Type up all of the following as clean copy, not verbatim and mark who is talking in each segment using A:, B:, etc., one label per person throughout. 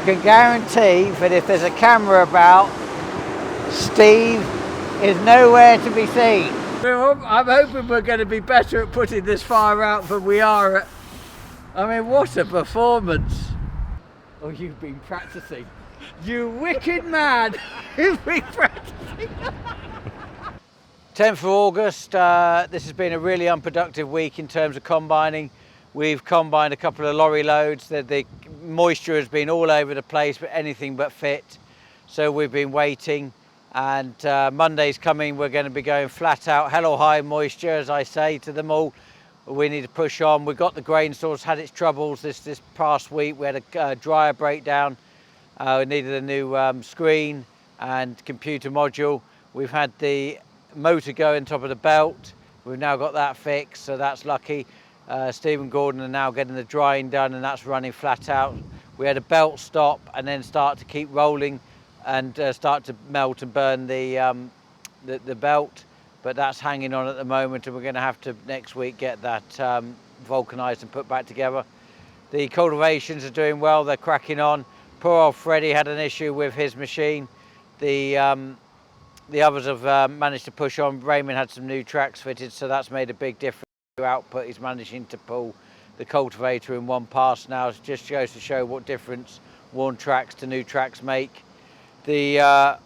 A: can guarantee that if there's a camera about, Steve is nowhere to be seen. I'm hoping we're going to be better at putting this fire out than we are at. I mean, what a performance. Oh, you've been practicing. You wicked man. You've been practicing. 10th of August, this has been a really unproductive week in terms of combining. We've combined a couple of lorry loads. The moisture has been all over the place, but anything but fit. So we've been waiting, and Monday's coming. We're going to be going flat out, hell or high moisture, as I say to them all. We need to push on. We've got the grain stores, had its troubles this past week. We had a dryer breakdown. We needed a new screen and computer module. We've had the motor go on top of the belt. We've now got that fixed, so that's lucky. Steve and Gordon are now getting the drying done, and that's running flat out. We had a belt stop and then start to keep rolling and start to melt and burn the belt. But that's hanging on at the moment, and we're going to have to next week get that vulcanized and put back together. The cultivations are doing well, they're cracking on. Poor old Freddie had an issue with his machine. The others have managed to push on. Raymond had some new tracks fitted, so that's made a big difference to output. He's managing to pull the cultivator in one pass now. It just goes to show what difference worn tracks to new tracks make. The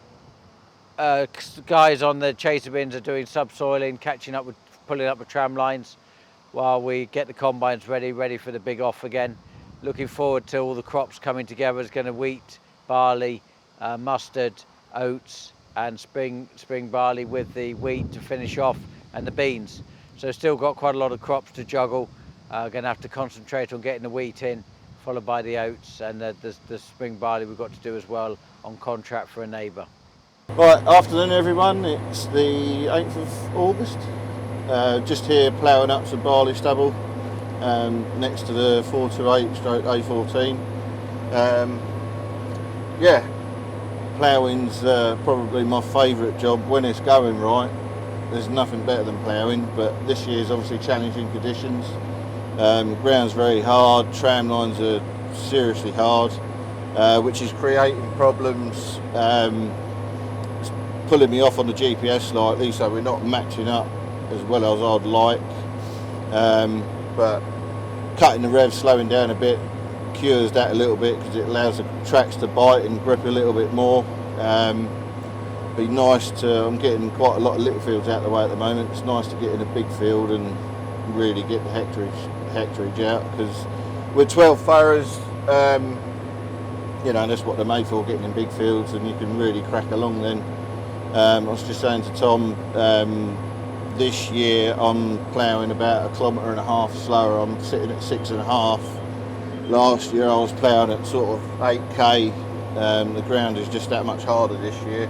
A: guys on the chaser bins are doing subsoiling, catching up with pulling up the tram lines while we get the combines ready for the big off again. Looking forward to all the crops coming together. There's going to wheat, barley, mustard, oats and spring barley with the wheat to finish off, and the beans. So still got quite a lot of crops to juggle. Going to have to concentrate on getting the wheat in, followed by the oats, and the spring barley we've got to do as well on contract for a neighbour.
B: Right, afternoon everyone, it's the 8th of August. Just here ploughing up some barley stubble next to the 428/A14. Yeah, ploughing's probably my favourite job when it's going right. There's nothing better than ploughing, but this year's obviously challenging conditions. Ground's very hard, tram lines are seriously hard, which is creating problems. It's pulling me off on the GPS slightly, so we're not matching up as well as I'd like. But cutting the rev, slowing down a bit, cures that a little bit because it allows the tracks to bite and grip a little bit more. Be nice to, I'm getting quite a lot of little fields out of the way at the moment. It's nice to get in a big field and really get the hectarage out, because with 12 furrows, you know, that's what they're made for, getting in big fields, and you can really crack along then. I was just saying to Tom, this year I'm ploughing about 1.5 kilometres slower. I'm sitting at 6.5. Last year I was ploughing at sort of 8k. The ground is just that much harder this year.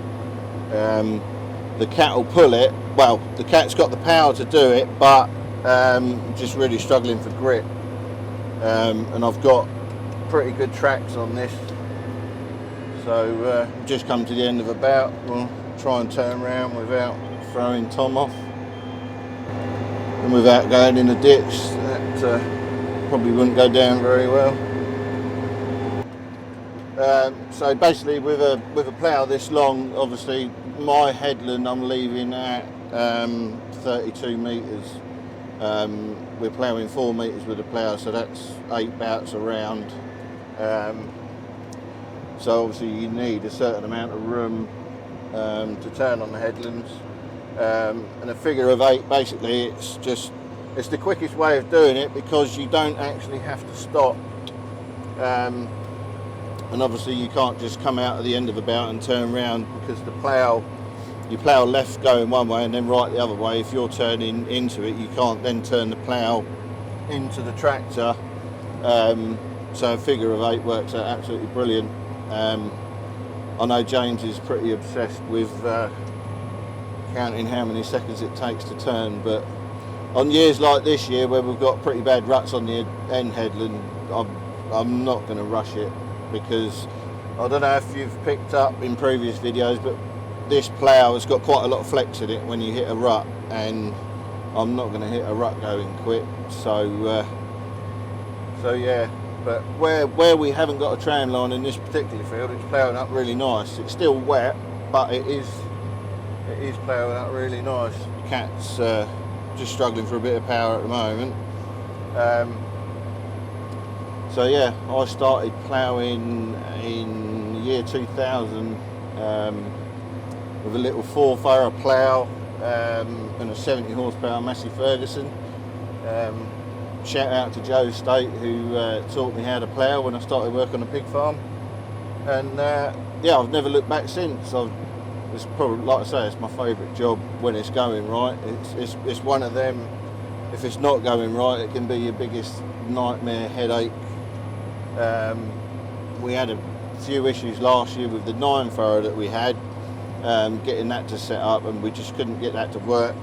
B: The cat will pull it. Well, the cat's got the power to do it, but just really struggling for grip. And I've got pretty good tracks on this. So just come to the end of a bout. We'll try and turn around without throwing Tom off and without going in a ditch. That probably wouldn't go down very well. So basically with a plough this long, obviously my headland I'm leaving at 32 metres. We're ploughing 4 metres with a plough, so that's 8 bouts around. So obviously you need a certain amount of room to turn on the headlands. And a figure of 8, basically it's the quickest way of doing it, because you don't actually have to stop. And obviously you can't just come out at the end of the bout and turn around, because you plough left going one way and then right the other way. If you're turning into it, you can't then turn the plough into the tractor. So a figure of 8 works out absolutely brilliant. I know James is pretty obsessed with counting how many seconds it takes to turn, but on years like this year where we've got pretty bad ruts on the end headland, I'm not going to rush it, because I don't know if you've picked up in previous videos, but this plough has got quite a lot of flex in it when you hit a rut, and I'm not going to hit a rut going quick. So yeah, But where we haven't got a tram line in this particular field, it's ploughing up really nice. It's still wet, but it is ploughing up really nice. The cat's just struggling for a bit of power at the moment. So yeah, I started ploughing in the year 2000 with a little 4-furrow plough and a 70 horsepower Massey Ferguson. Shout out to Joe State, who taught me how to plough when I started work on a pig farm. And yeah, I've never looked back since. It's probably, like I say, it's my favourite job when it's going right. It's one of them, if it's not going right, it can be your biggest nightmare, headache. We had a few issues last year with the 9-furrow that we had, getting that to set up, and we just couldn't get that to work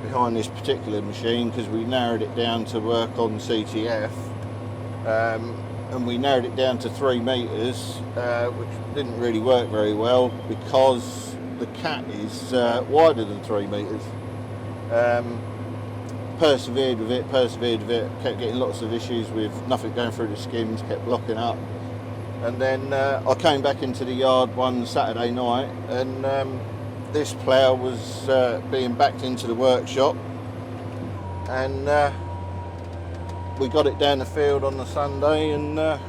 B: behind this particular machine because we narrowed it down to work on CTF, and we narrowed it down to 3 metres, which didn't really work very well because the cat is wider than 3 metres. Persevered with it, kept getting lots of issues with nothing going through the skims, kept blocking up. And then I came back into the yard one Saturday night, and this plough was being backed into the workshop, and we got it down the field on the Sunday, and the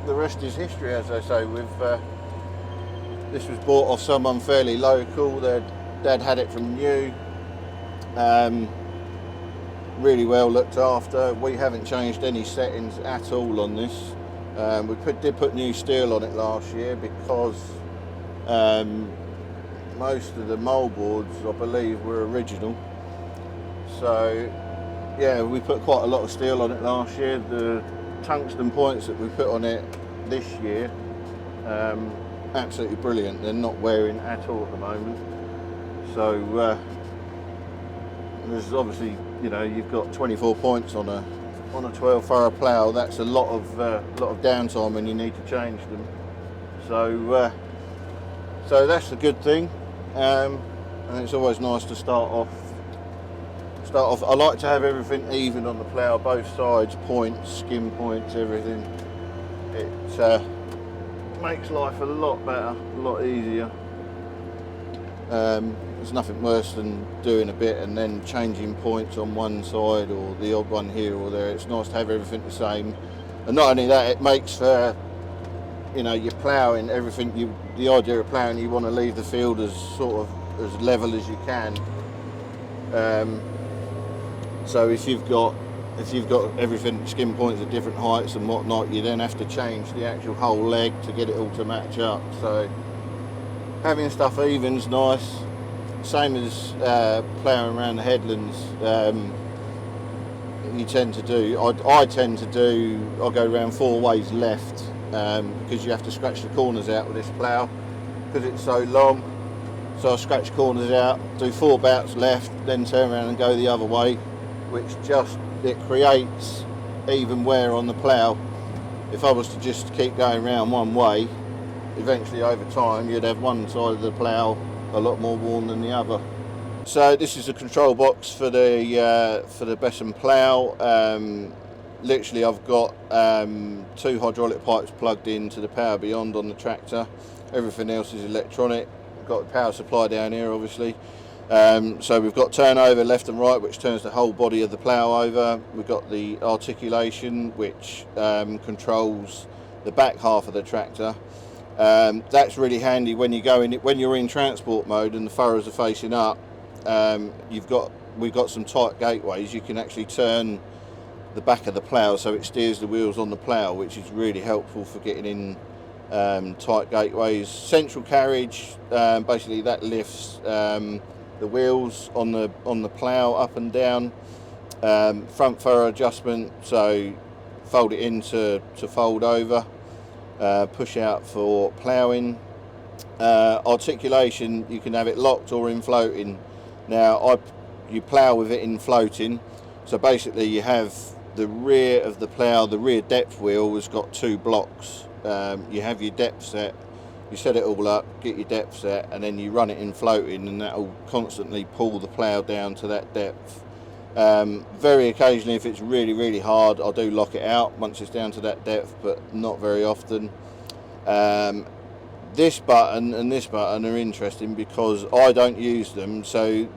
B: rest is history, as I say. This was bought off someone fairly local. Their dad had it from new. Really well looked after. We haven't changed any settings at all on this. We did put new steel on it last year because most of the moldboards, I believe, were original. So yeah, we put quite a lot of steel on it last year. The tungsten points that we put on it this year, absolutely brilliant. They're not wearing at all at the moment. So there's obviously, you know, you've got 24 points on a 12-furrow plough. That's a lot of downtime when you need to change them. So that's a good thing, and it's always nice to start off. I like to have everything even on the plough, both sides, points, skim points, everything. It makes life a lot better, a lot easier. There's nothing worse than doing a bit and then changing points on one side or the odd one here or there. It's nice to have everything the same, and not only that, it makes for, you know, you're ploughing everything. The idea of ploughing, you want to leave the field as sort of as level as you can. So if you've got everything, skim points at different heights and whatnot, you then have to change the actual whole leg to get it all to match up. So having stuff even's nice. Same as ploughing around the headlands. You tend to do. I go around 4 ways left because you have to scratch the corners out with this plough because it's so long. So I scratch corners out, do 4 bouts left, then turn around and go the other way, which it creates even wear on the plough. If I was to just keep going around one way, eventually over time you'd have one side of the plough a lot more worn than the other. So this is the control box for the Besson plough. Literally I've got 2 hydraulic pipes plugged into the power beyond on the tractor. Everything else is electronic. I've got the power supply down here obviously. So we've got turnover left and right, which turns the whole body of the plough over. We've got the articulation, which controls the back half of the tractor. That's really handy when you're in transport mode and the furrows are facing up. We've got some tight gateways. You can actually turn the back of the plough so it steers the wheels on the plough, which is really helpful for getting in tight gateways. Central carriage, basically that lifts the wheels on the plough up and down. Front furrow adjustment, so fold it in to fold over. Push out for ploughing. Articulation, you can have it locked or in floating. Now you plough with it in floating, so basically you have the rear of the plough, the rear depth wheel has got 2 blocks. You have your depth set, you set it all up, get your depth set, and then you run it in floating, and that will constantly pull the plough down to that depth. Very occasionally, if it's really, really hard, I do lock it out once it's down to that depth, but not very often. This button and this button are interesting because I don't use them. So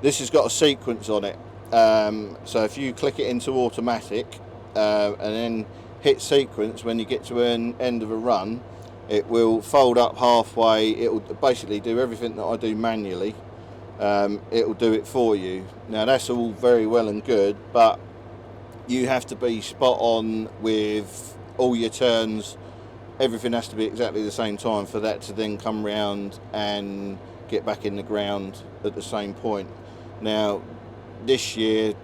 B: this has got a sequence on it. So if you click it into automatic and then hit sequence when you get to an end of a run, it will fold up halfway. It will basically do everything that I do manually. It will do it for you. Now that's all very well and good, but you have to be spot on with all your turns. Everything has to be exactly the same time for that to then come round and get back in the ground at the same point. Now this year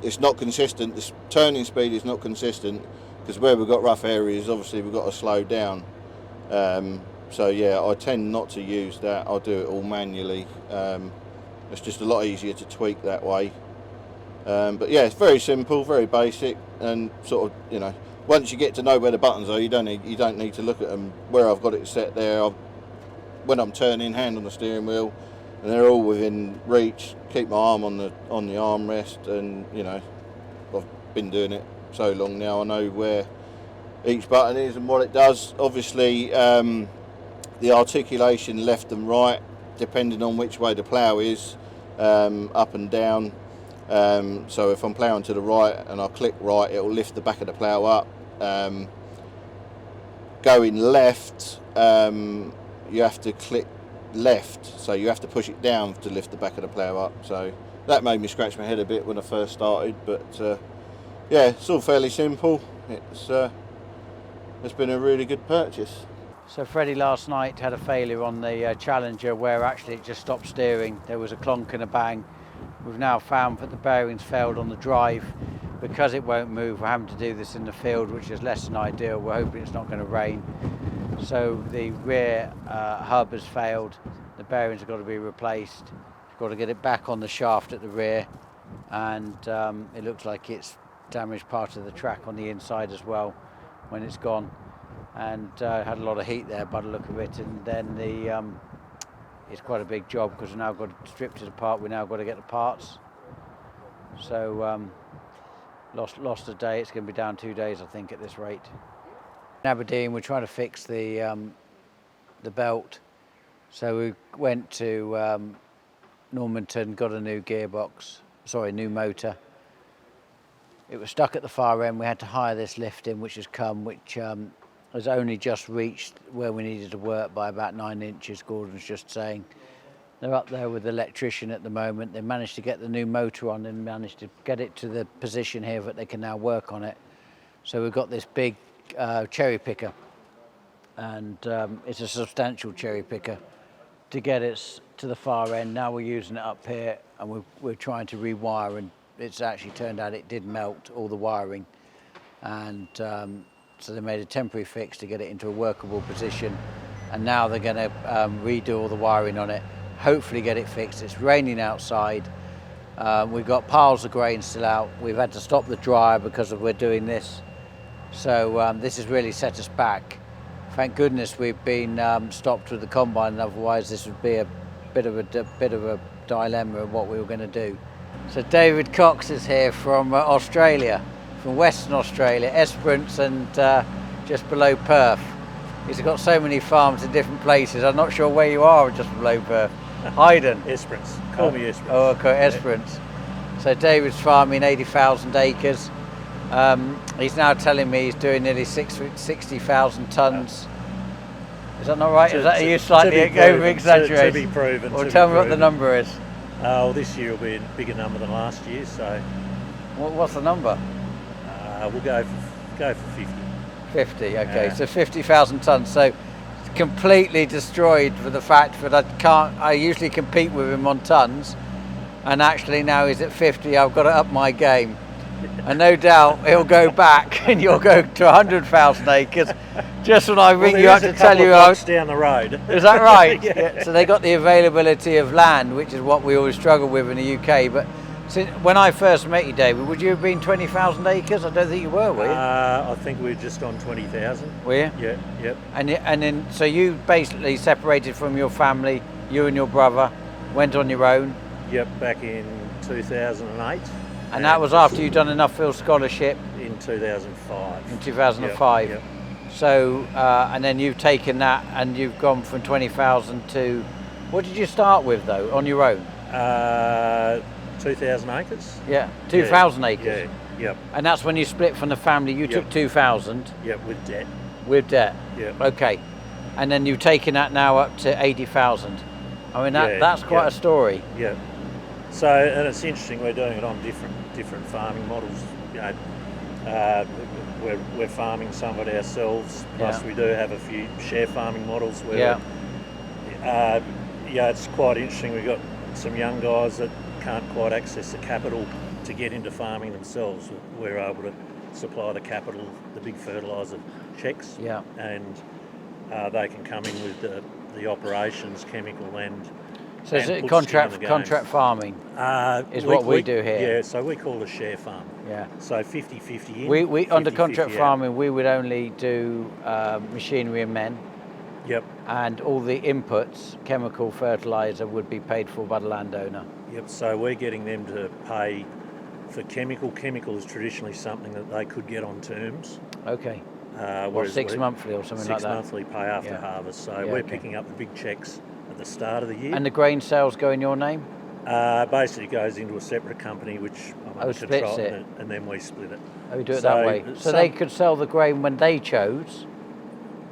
B: it's not consistent. The turning speed is not consistent because where we've got rough areas, obviously we've got to slow down. So yeah, I tend not to use that. I'll do it all manually. It's just a lot easier to tweak that way. But yeah, it's very simple, very basic, and sort of, you know, once you get to know where the buttons are, you don't need to look at them. Where I've got it set there, when I'm turning, hand on the steering wheel, and they're all within reach. Keep my arm on the armrest, and you know, I've been doing it so long now. I know where each button is and what it does. Obviously, the articulation left and right, depending on which way the plough is, up and down. So if I'm ploughing to the right and I click right, it will lift the back of the plough up. Going left, you have to click left, so you have to push it down to lift the back of the plough up. So that made me scratch my head a bit when I first started, but yeah, it's all fairly simple. It's been a really good purchase.
A: So Freddie last night had a failure on the Challenger where actually it just stopped steering. There was a clonk and a bang. We've now found that the bearings failed on the drive. Because it won't move, we're having to do this in the field, which is less than ideal. We're hoping it's not going to rain. So the rear hub has failed. The bearings have got to be replaced. We've got to get it back on the shaft at the rear, and it looks like it's damaged part of the track on the inside as well when it's gone, and had a lot of heat there by the look of it. And then it's quite a big job because we've now got to strip it apart. We've now got to get the parts. So lost a day. It's going to be down 2 days, I think, at this rate. In Aberdeen, we're trying to fix the belt. So we went to Normanton, got a new gearbox, new motor. It was stuck at the far end. We had to hire this lift in, which has come, which has only just reached where we needed to work by about 9 inches, Gordon's just saying. They're up there with the electrician at the moment. They managed to get the new motor on and managed to get it to the position here that they can now work on it. So we've got this big cherry picker, and it's a substantial cherry picker to get it to the far end. Now we're using it up here, and we're trying to rewire, and it's actually turned out it did melt all the wiring, and so they made a temporary fix to get it into a workable position, and now they're going to redo all the wiring on it, hopefully get it fixed. It's raining outside. We've got piles of grain still out. We've had to stop the dryer because we're doing this. So this has really set us back. Thank goodness we've been stopped with the combine, otherwise this would be a bit of a dilemma of what we were going to do. So David Cox is here from Australia, from Western Australia, Esperance, and just below Perth. He's got so many farms in different places. I'm not sure where you are just below Perth. Hayden?
C: Esperance. Call me Esperance.
A: Oh, okay, Esperance. Yeah. So David's farming 80,000 acres. He's now telling me he's doing nearly 60,000 tonnes. Is that not right? Are you slightly over-exaggerating?
C: To be proven.
A: Well, tell me what the number is.
C: This year will be a bigger number than last year, so...
A: What's the number?
C: We'll go for 50.
A: 50, okay. So 50,000 tonnes. So it's completely destroyed for the fact that I usually compete with him on tonnes, and actually now he's at 50. I've got to up my game. And no doubt he'll go back and you'll go to 100,000 acres just when I ring you up to tell you I was
C: down the road.
A: Is that right?
C: Yeah.
A: So they got the availability of land, which is what we always struggle with in the UK. But when I first met you, David, would you have been 20,000 acres? I don't think you were you?
C: I think we're just on 20,000.
A: Were you?
C: Yeah, yep.
A: And then so you basically separated from your family, you and your brother, went on your own.
C: Yep, back in 2008.
A: And that was after you'd done enough field scholarship
C: in 2005.
A: in 2005.
C: Yep.
A: So, and then you've taken that and you've gone from 20,000 to, what did you start with though, on your own?
C: 2,000 acres.
A: Yeah, 2,000 acres.
C: Yeah, yep.
A: And that's when you split from the family, you took 2,000.
C: Yep, with debt.
A: With debt?
C: Yep.
A: Okay. And then you've taken that now up to 80,000. I mean, that's quite a story.
C: Yeah. So, and it's interesting, we're doing it on different farming models. You know, we're farming some of it ourselves, plus we do have a few share farming models where it's quite interesting. We've got some young guys that can't quite access the capital to get into farming themselves. We're able to supply the capital, the big fertiliser checks, and they can come in with the operations, chemical and
A: so is it contract farming is what we do here?
C: Yeah, so we call it a share farm.
A: Yeah.
C: So 50-50 in.
A: We under contract farming, we would only do machinery and men.
C: Yep.
A: And all the inputs, chemical, fertiliser, would be paid for by the landowner.
C: Yep, so we're getting them to pay for chemical. Chemical is traditionally something that they could get on terms.
A: Okay. Or 6 monthly or something like that?
C: 6 monthly pay after harvest. So we're picking up the big checks at the start of the year.
A: And the grain sales go in your name?
C: Basically goes into a separate company which I'm in control, and then we split it.
A: Oh, we do it that way. So they could sell the grain when they chose,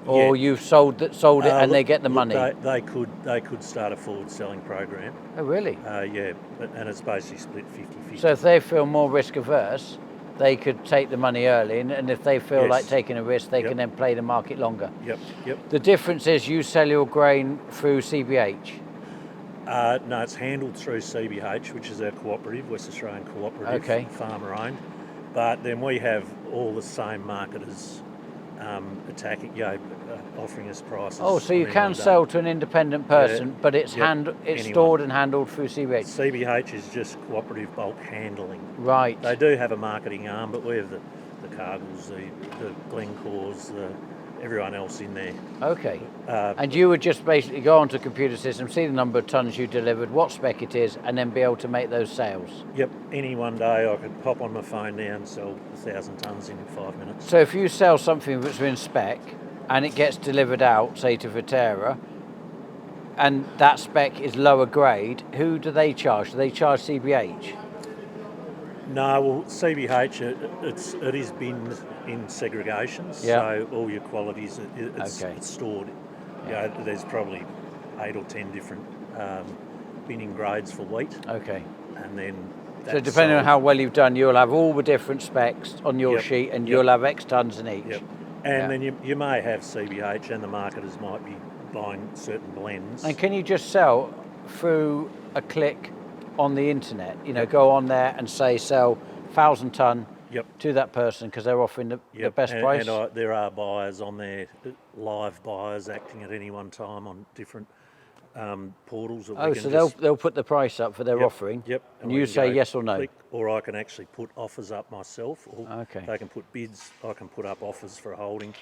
A: or you've sold it and they get the money?
C: They could start a forward selling program.
A: Oh, really?
C: Yeah, and it's basically split 50-50.
A: So if they feel more risk averse, they could take the money early, and if they feel like taking a risk, they can then play the market longer.
C: Yep.
A: The difference is you sell your grain through CBH?
C: No, it's handled through CBH, which is our cooperative, West Australian Cooperative, farmer owned. But then we have all the same marketers attacking, offering us prices.
A: Oh, so you can sell to an independent person, but it's stored and handled through CBH?
C: CBH is just cooperative bulk handling.
A: Right.
C: They do have a marketing arm, but we have the Cargills, the Glencores, everyone else in there.
A: Okay. And you would just basically go onto a computer system, see the number of tonnes you delivered, what spec it is, and then be able to make those sales?
C: Yep. Any one day I could pop on my phone now and sell 1,000 tonnes in 5 minutes.
A: So if you sell something that's in spec and it gets delivered out, say to Vaderstad, and that spec is lower grade, who do they charge? Do they charge CBH?
C: No, well, CBH, it is binned in segregations, so all your qualities, it's stored. There's probably 8 or 10 different binning grades for wheat. Okay. And then
A: so depending on how well you've done, you'll have all the different specs on your sheet, and you'll have X tonnes in each.
C: Yep. And then you may have CBH, and the marketers might be buying certain blends.
A: And can you just sell through a click on the internet? Go on there and say sell 1,000 tonne to that person because they're offering the best price.
C: And there are buyers on there, live buyers acting at any one time on different portals.
A: So they'll put the price up for their offering.
C: Yep.
A: And you say yes or no.
C: Click, or I can actually put offers up myself. Or they can put bids. I can put up offers for a holding.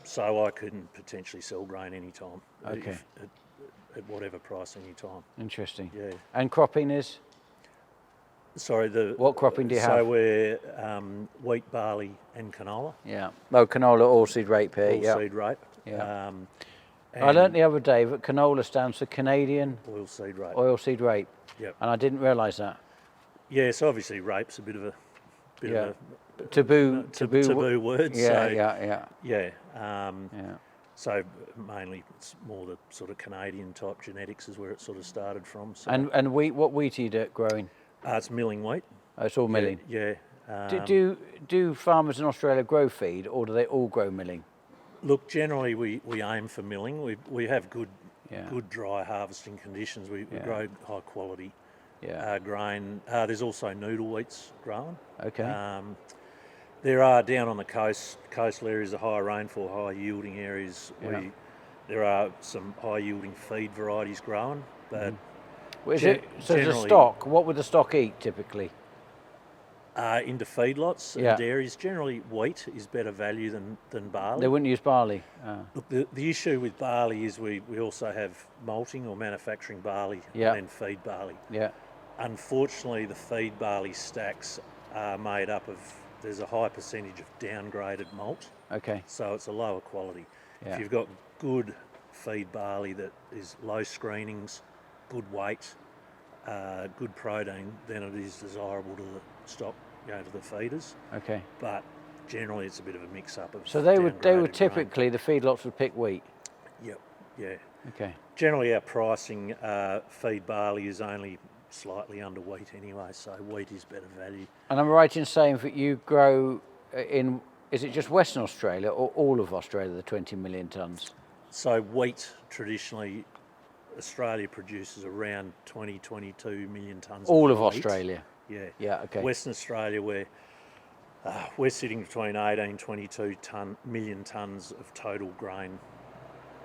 C: So I can potentially sell grain anytime.
A: Okay.
C: At whatever price any time.
A: Interesting.
C: Yeah.
A: And cropping is?
C: Sorry,
A: what cropping do you have?
C: So we're wheat, barley and canola.
A: Yeah. Oh, canola, oilseed rape here.
C: Oilseed rape.
A: Yeah. I learnt the other day that canola stands for Canadian
C: oilseed rape.
A: Oilseed rape.
C: Yep.
A: And I didn't realise that.
C: Yeah, so obviously rape's a bit of a
A: taboo
C: words.
A: Yeah.
C: So mainly it's more the sort of Canadian type genetics is where it sort of started from. So.
A: And wheat, what wheat are you growing?
C: It's milling wheat.
A: Oh, it's all milling?
C: Yeah.
A: Do farmers in Australia grow feed, or do they all grow milling?
C: Look, generally we aim for milling. We have good dry harvesting conditions. We grow high quality grain. There's also noodle wheats grown.
A: Okay.
C: There are down on the coastal areas, the higher rainfall, high yielding areas. There are some high yielding feed varieties grown, but
A: so the stock, what would the stock eat typically?
C: Into feedlots and dairies, generally wheat is better value than barley.
A: They wouldn't use barley?
C: Look, the issue with barley is we also have malting or manufacturing barley and then feed barley.
A: Yeah.
C: Unfortunately, the feed barley stacks are made up of, there's a high percentage of downgraded malt.
A: Okay.
C: So it's a lower quality.
A: Yeah.
C: If you've got good feed barley that is low screenings, good weight, good protein, then it is desirable to the stock, to the feeders.
A: Okay.
C: But generally it's a bit of a mix-up of
A: So they would typically,
C: grain.
A: the feedlots would pick wheat?
C: Yep, yeah.
A: Okay.
C: Generally our pricing, feed barley is only slightly under wheat anyway, so wheat is better value.
A: And I'm right in saying that you grow in, is it just Western Australia or all of Australia, the 20 million tonnes?
C: So wheat, traditionally, Australia produces around 22 million tonnes
A: All
C: of
A: of
C: wheat.
A: Australia?
C: Yeah.
A: Yeah, okay.
C: Western Australia, we're sitting between 18, 22 million tonnes of total grain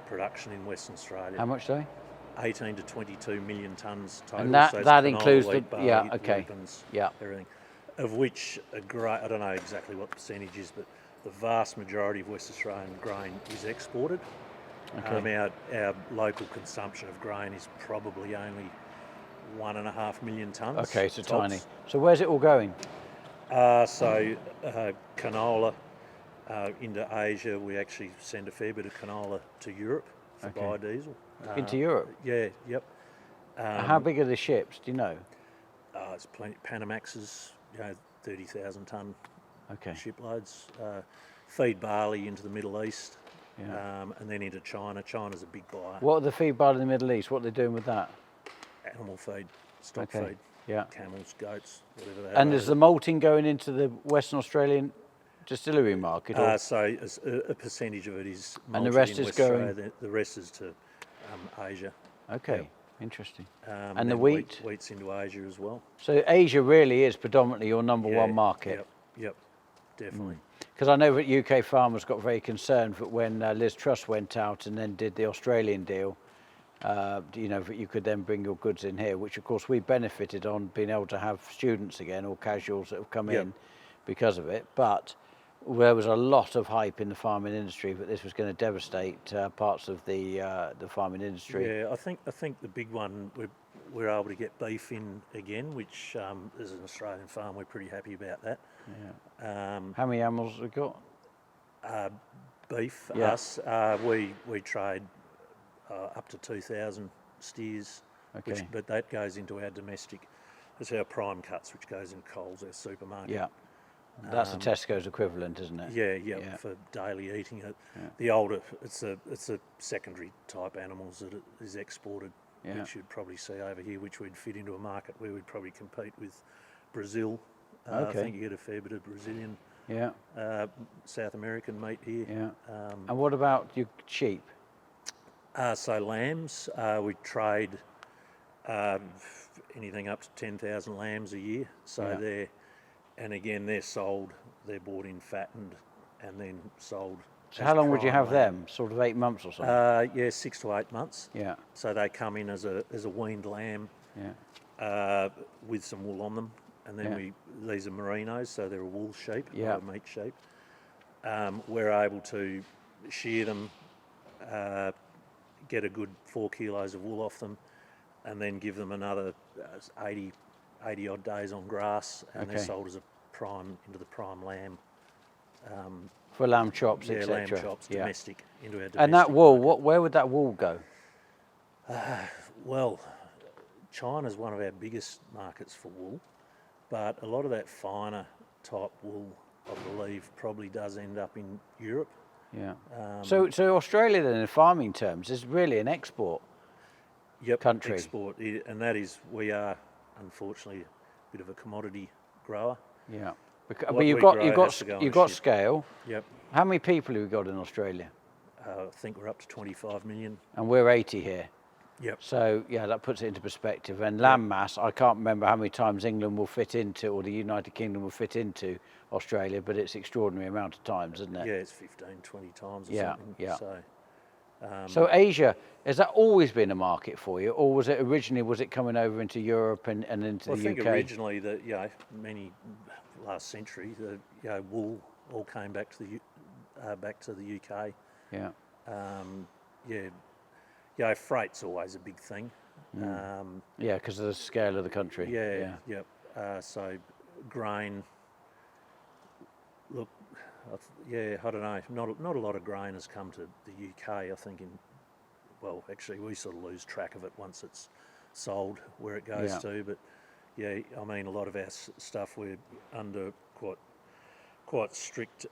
C: production in Western Australia.
A: How much, sorry?
C: 18 to 22 million tonnes total.
A: And that,
C: so it's
A: that
C: canola,
A: includes
C: wheat,
A: the,
C: barley,
A: yeah, okay.
C: lupins,
A: Yeah.
C: everything. Of which I don't know exactly what the percentage is, but the vast majority of West Australian grain is exported.
A: Okay.
C: Our local consumption of grain is probably only 1.5 million tonnes.
A: Okay, so
C: tops.
A: tiny. So where's it all going?
C: Canola into Asia. We actually send a fair bit of canola to Europe for biodiesel.
A: Into Europe?
C: Yeah, yep.
A: How big are the ships, do you know?
C: It's plenty. Panamaxes, 30,000 tonne shiploads. Feed barley into the Middle East, and then into China. China's a big buyer.
A: What are the feed barley in the Middle East? What are they doing with that?
C: Animal feed, stock feed.
A: Yeah.
C: Camels, goats, whatever that.
A: And is the malting going into the Western Australian distillery market? Or?
C: So a percentage of it is malted
A: and the rest
C: in
A: is
C: West
A: going.
C: Australia. The rest is to Asia.
A: Okay,
C: Yep.
A: interesting.
C: And
A: the
C: then
A: wheat?
C: Wheat's into Asia as well.
A: So Asia really is predominantly your number one market.
C: Yep, definitely.
A: Because I know that UK farmers got very concerned that when Liz Truss went out and then did the Australian deal, that you could then bring your goods in here, which of course we benefited on being able to have students again or casuals that have come in because of it. But there was a lot of hype in the farming industry that this was going to devastate parts of the farming industry.
C: Yeah, I think the big one, we're able to get beef in again, which as an Australian farm we're pretty happy about that.
A: Yeah. How many animals have we got?
C: Beef,
A: Yeah.
C: us, we trade up to 2,000 steers, but that goes into our domestic. It's our prime cuts, which goes in Coles, our supermarket.
A: Yeah. That's the Tesco's equivalent, isn't it?
C: Yeah, for daily eating. The older, it's a secondary type animals that it is exported, which you'd probably see over here, which would fit into a market where we'd probably compete with Brazil. I think you get a fair bit of Brazilian, South American meat here.
A: Yeah. And what about your sheep?
C: So lambs, we trade anything up to 10,000 lambs a year. So they're sold, they're bought in fattened and then sold.
A: So how long would you have them? Sort of 8 months or something?
C: 6 to 8 months.
A: Yeah.
C: So they come in as a weaned lamb with some wool on them. And then these are merinos, so they're a wool sheep, not a meat sheep. We're able to shear them, get a good 4 kilos of wool off them, and then give them another 80 odd days on grass, and they're sold as into the prime lamb.
A: For lamb chops, etc.
C: Lamb chops, domestic, into our domestic.
A: And that wool, where would that wool go?
C: Well, China's one of our biggest markets for wool, but a lot of that finer type wool, I believe, probably does end up in Europe.
A: Yeah. So Australia then, in farming terms, is really an export country.
C: Export, and that is, we are unfortunately a bit of a commodity grower.
A: Yeah. But you've got scale.
C: Yep.
A: How many people have you got in Australia?
C: I think we're up to 25 million.
A: And we're 80 here.
C: Yep.
A: So that puts it into perspective. And land mass, I can't remember how many times England will fit into, or the United Kingdom will fit into Australia, but it's extraordinary amount of times, isn't it?
C: Yeah, it's 15, 20 times or something.
A: Yeah.
C: So
A: Asia, has that always been a market for you, or was it coming over into Europe and into the UK?
C: I think originally many last century, wool all came back to the UK.
A: Yeah.
C: Freight's always a big thing.
A: Yeah, because of the scale of the country.
C: Yep. So grain. Look, I don't know. Not a lot of grain has come to the UK. I think actually we sort of lose track of it once it's sold where it goes to. But yeah, I mean a lot of our stuff we're under quite strict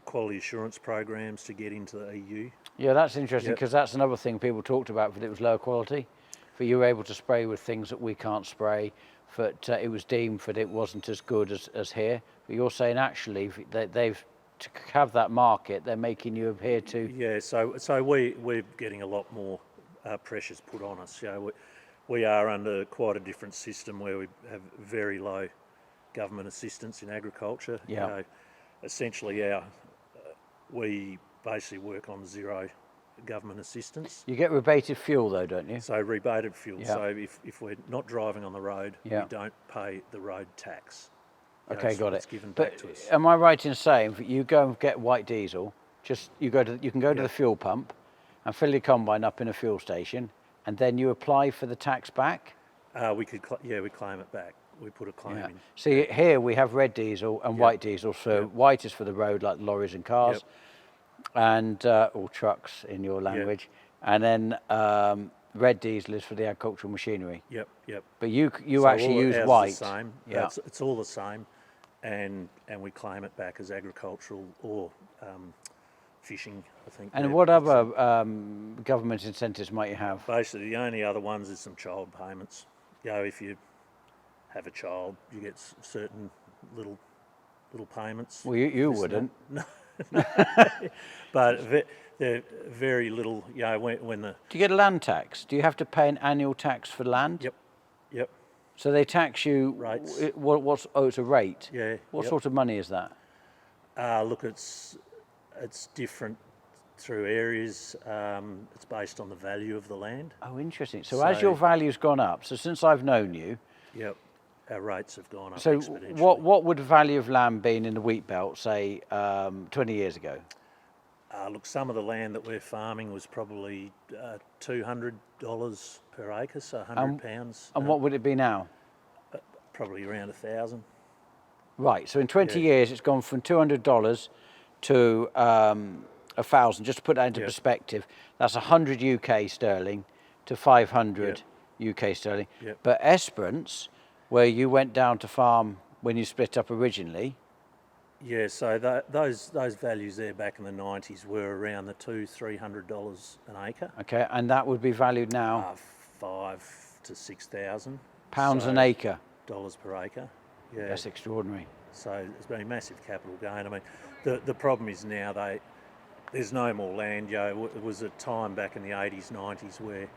C: quality assurance programs to get into the EU.
A: Yeah, that's interesting because that's another thing people talked about, that it was lower quality. For you were able to spray with things that we can't spray, but it was deemed that it wasn't as good as here. But you're saying actually they've to have that market, they're making you adhere to.
C: Yeah, so we're getting a lot more pressures put on us. We are under quite a different system where we have very low government assistance in agriculture.
A: Yeah.
C: Essentially, we basically work on zero government assistance.
A: You get rebated fuel though, don't you?
C: So rebated fuel. Yeah. So if we're not driving on the road, we don't pay the road tax.
A: Okay, got it.
C: It's given back to us.
A: Am I right in saying that you go and get white diesel? You can go to the fuel pump and fill your combine up in a fuel station, and then you apply for the tax back?
C: We claim it back. We put a claim in.
A: See, here we have red diesel and white diesel. So white is for the road, like lorries and cars, and or trucks in your language, and then red diesel is for the agricultural machinery.
C: Yep.
A: But you actually use white.
C: The same. Yeah, it's all the same, and we claim it back as agricultural or fishing, I think.
A: And what other government incentives might you have?
C: Basically, the only other ones is some child payments. If you have a child, you get certain little payments.
A: Well, you wouldn't.
C: No. But they're very little. When the.
A: Do you get a land tax? Do you have to pay an annual tax for land?
C: Yep.
A: So they tax you.
C: Rates.
A: It's a rate.
C: Yeah.
A: What sort of money is that?
C: Look, it's different through areas. It's based on the value of the land.
A: Oh, interesting. So as your value's gone up, so since I've known you.
C: Yep. Our rates have gone up
A: so
C: exponentially.
A: What would the value of land been in the wheat belt, say, 20 years ago?
C: Look, some of the land that we're farming was probably $200 per acre, so £100.
A: And what would it be now?
C: Probably around 1,000.
A: Right, so in 20 years it's gone from $200 to 1,000. Just to put that into perspective, that's 100 UK sterling to 500 UK sterling.
C: Yep.
A: But Esperance, where you went down to farm when you split up originally.
C: Yeah, so those values there back in the 90s were around the $200-300 an acre.
A: Okay, and that would be valued now?
C: £5,000 to £6,000.
A: Pounds an acre?
C: Dollars per acre, yeah.
A: That's extraordinary.
C: So there's been a massive capital gain. I mean, the problem is now there's no more land. It was a time back in the 80s, 90s where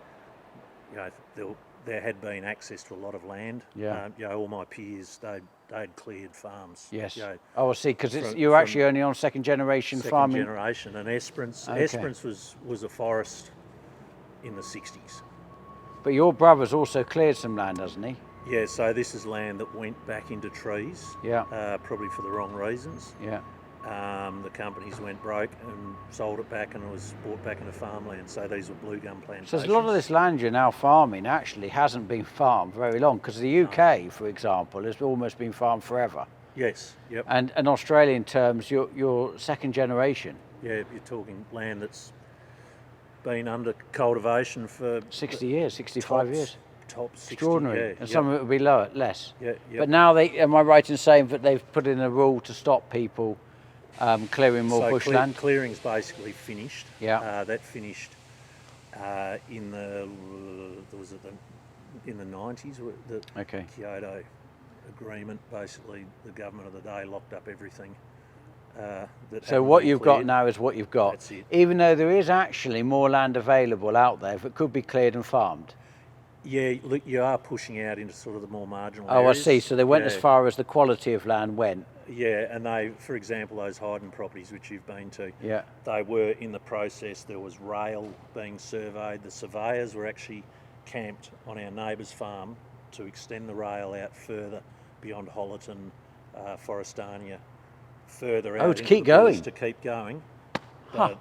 C: there had been access to a lot of land.
A: Yeah.
C: All my peers, they'd cleared farms.
A: Yes. I see, because you're actually only on second generation farming.
C: Second generation, and Esperance was a forest in the 60s.
A: But your brother's also cleared some land, hasn't he?
C: Yeah, so this is land that went back into trees.
A: Yeah.
C: Probably for the wrong reasons.
A: Yeah.
C: The companies went broke and sold it back, and it was bought back into farmland. So these were blue gum plantations.
A: So a lot of this land you're now farming actually hasn't been farmed very long, because the UK, for example, has almost been farmed forever.
C: Yes. Yep.
A: And in Australian terms, you're second generation.
C: Yeah, you're talking land that's been under cultivation for
A: 60 years, 65 years.
C: Top 60,
A: extraordinary. And some of it will be less.
C: Yeah.
A: But now am I right in saying that they've put in a rule to stop people clearing more bushland?
C: Clearing's basically finished.
A: Yeah.
C: That finished in the 90s. The Kyoto Agreement. Basically, the government of the day locked up everything.
A: So what you've got now is what you've got.
C: That's it.
A: Even though there is actually more land available out there that could be cleared and farmed.
C: Yeah, look, you are pushing out into sort of the more marginal areas.
A: I see. So they went as far as the quality of land went.
C: Yeah, and they, for example, those Hayden properties which you've been to,
A: yeah,
C: they were in the process. There was rail being surveyed. The surveyors were actually camped on our neighbour's farm to extend the rail out further beyond Hollerton, Forestania, further out.
A: To keep going.
C: To keep going.
A: Huh.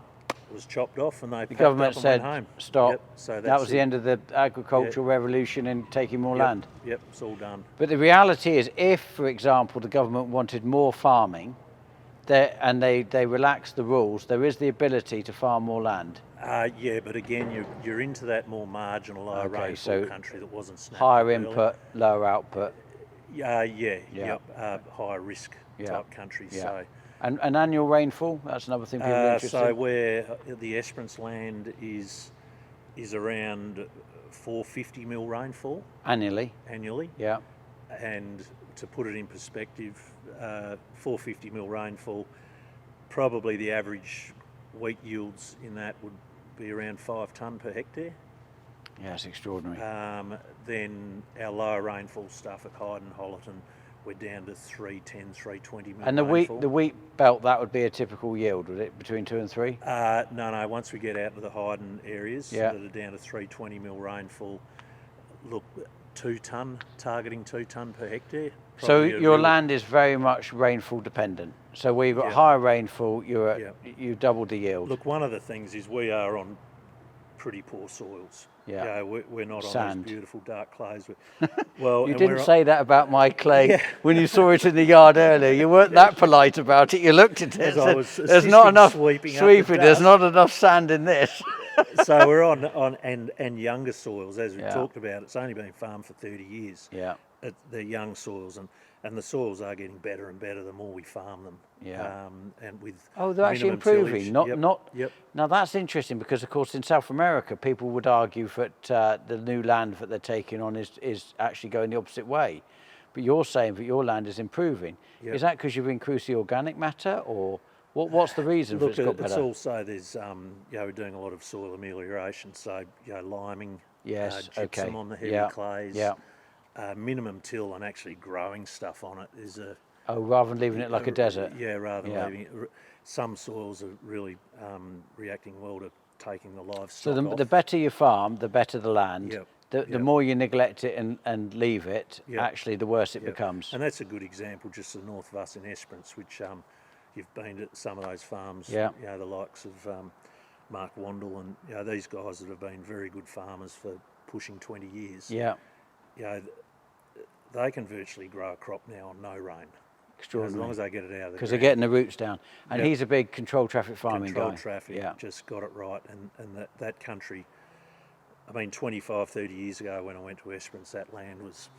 C: was chopped off, and they
A: the government said,
C: went home.
A: stop.
C: Yep, so
A: that was the end of the agricultural revolution and taking more land.
C: Yep, it's all done.
A: But the reality is, if, for example, the government wanted more farming, and they relaxed the rules, there is the ability to farm more land.
C: Yeah, but again, you're into that more marginal, lower rainfall country that wasn't snapped
A: higher input, lower output.
C: Higher risk type countries.
A: Yeah.
C: So.
A: And annual rainfall, that's another thing people are interested in.
C: So where the Esperance land is around 450 mil rainfall
A: annually. Yeah.
C: And to put it in perspective, 450 mil rainfall, probably the average wheat yields in that would be around 5 tonne per hectare.
A: Yeah, it's extraordinary.
C: Then our lower rainfall stuff at Hyde and Hollerton, we're down to 310, 320 mil.
A: And the wheat belt, that would be a typical yield, would it? Between 2 and 3?
C: No. Once we get out to the Hyden areas that are down to 320 mil rainfall, look, 2 tonne, targeting 2 tonne per hectare.
A: So your land is very much rainfall dependent. So where you've got higher rainfall, you double the yield.
C: Look, one of the things is we are on pretty poor soils. Yeah, we're not
A: Sand.
C: on these beautiful dark clays. Well,
A: you didn't say that about my clay when you saw it in the yard earlier. You weren't that polite about it. You looked at it and said, "There's not enough sweeping. There's not enough sand in this."
C: So we're on and younger soils, as we talked about. It's only been farmed for 30 years.
A: Yeah,
C: they're young soils, and the soils are getting better and better the more we farm them.
A: Yeah.
C: And with
A: they're actually improving.
C: Tillage.
A: Now that's interesting because, of course, in South America, people would argue that the new land that they're taking on is actually going the opposite way. But you're saying that your land is improving. Yep. Is that because you've increased the organic matter, or what's the reason for it's got better?
C: It's also there's we're doing a lot of soil amelioration, so liming, gypsum on the heavy clays.
A: Yeah.
C: Minimum till and actually growing stuff on it is a...
A: Oh, rather than leaving it like a desert?
C: Yeah, rather than leaving it... Some soils are really reacting well to taking the livestock
A: So the better you farm, the better the land.
C: Yep.
A: The more you neglect it and leave it, actually the worse it becomes.
C: And that's a good example just to the north of us in Esperance, which you've been to some of those farms, the likes of Mark Wandel and these guys that have been very good farmers for pushing 20 years.
A: Yeah.
C: They can virtually grow a crop now on no rain.
A: Extraordinary.
C: As long as they get it out of the ground.
A: Because they're getting the roots down. And he's a big controlled traffic farming guy.
C: Controlled traffic, just got it right. And that country, 25, 30 years ago when I went to Esperance, that land was,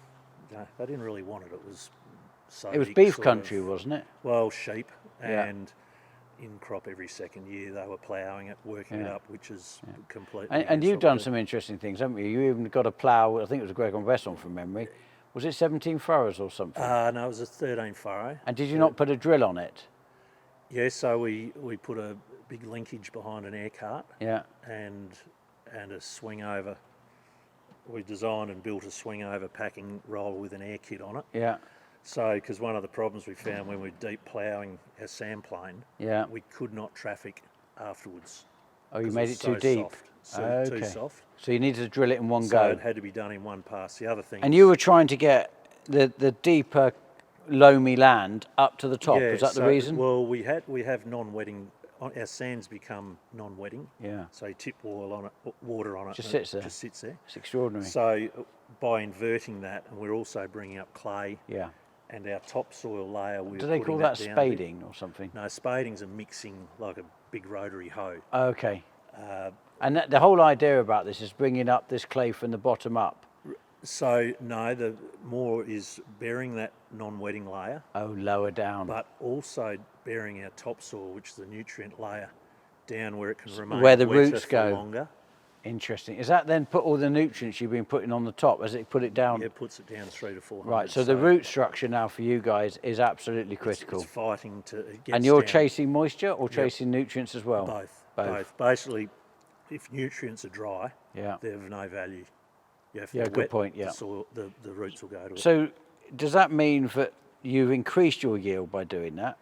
C: they didn't really want it. It was so... It
A: was beef country, wasn't it?
C: Well, sheep and... in crop every second year. They were ploughing it, working it up, which is completely...
A: And you've done some interesting things, haven't you? You even got a plough, I think it was a Gregor Wesson from memory. Was it 17 furrows or something?
C: No, it was a 13 furrow.
A: And did you not put a drill on it?
C: Yeah, so we put a big linkage behind an air cart and a swing over. We designed and built a swing over packing roller with an air kit on it.
A: Yeah.
C: So, because one of the problems we found when we were deep ploughing our sand plane, we could not traffic afterwards.
A: Oh, you made it too deep?
C: Too soft.
A: So you needed to drill it in one go?
C: So it had to be done in one pass. The other thing...
A: And you were trying to get the deeper, loamy land up to the top, is that the reason?
C: Well, we have non-wetting... Our sands become non-wetting.
A: Yeah.
C: So you tip water on it.
A: Just sits there. It's extraordinary.
C: So by inverting that, and we're also bringing up clay.
A: Yeah.
C: And our topsoil layer,
A: do they call that spading or something?
C: No, spading's a mixing like a big rotary hoe.
A: Okay. And the whole idea about this is bringing up this clay from the bottom up.
C: So no, the more is burying that non-wetting layer.
A: Oh, lower down.
C: But also burying our topsoil, which is the nutrient layer, down where it can remain
A: where the
C: wetter
A: roots
C: for
A: go.
C: Longer.
A: Interesting. Is that then put all the nutrients you've been putting on the top? Has it put it down?
C: Yeah, it puts it down 300 to 400.
A: Right. So the root structure now for you guys is absolutely critical.
C: It's fighting to.
A: And you're chasing moisture or chasing nutrients as well?
C: Both. Basically, if nutrients are dry, they're of no value. You have to
A: good point.
C: The soil, the roots will go to it.
A: So does that mean that you've increased your yield by doing that?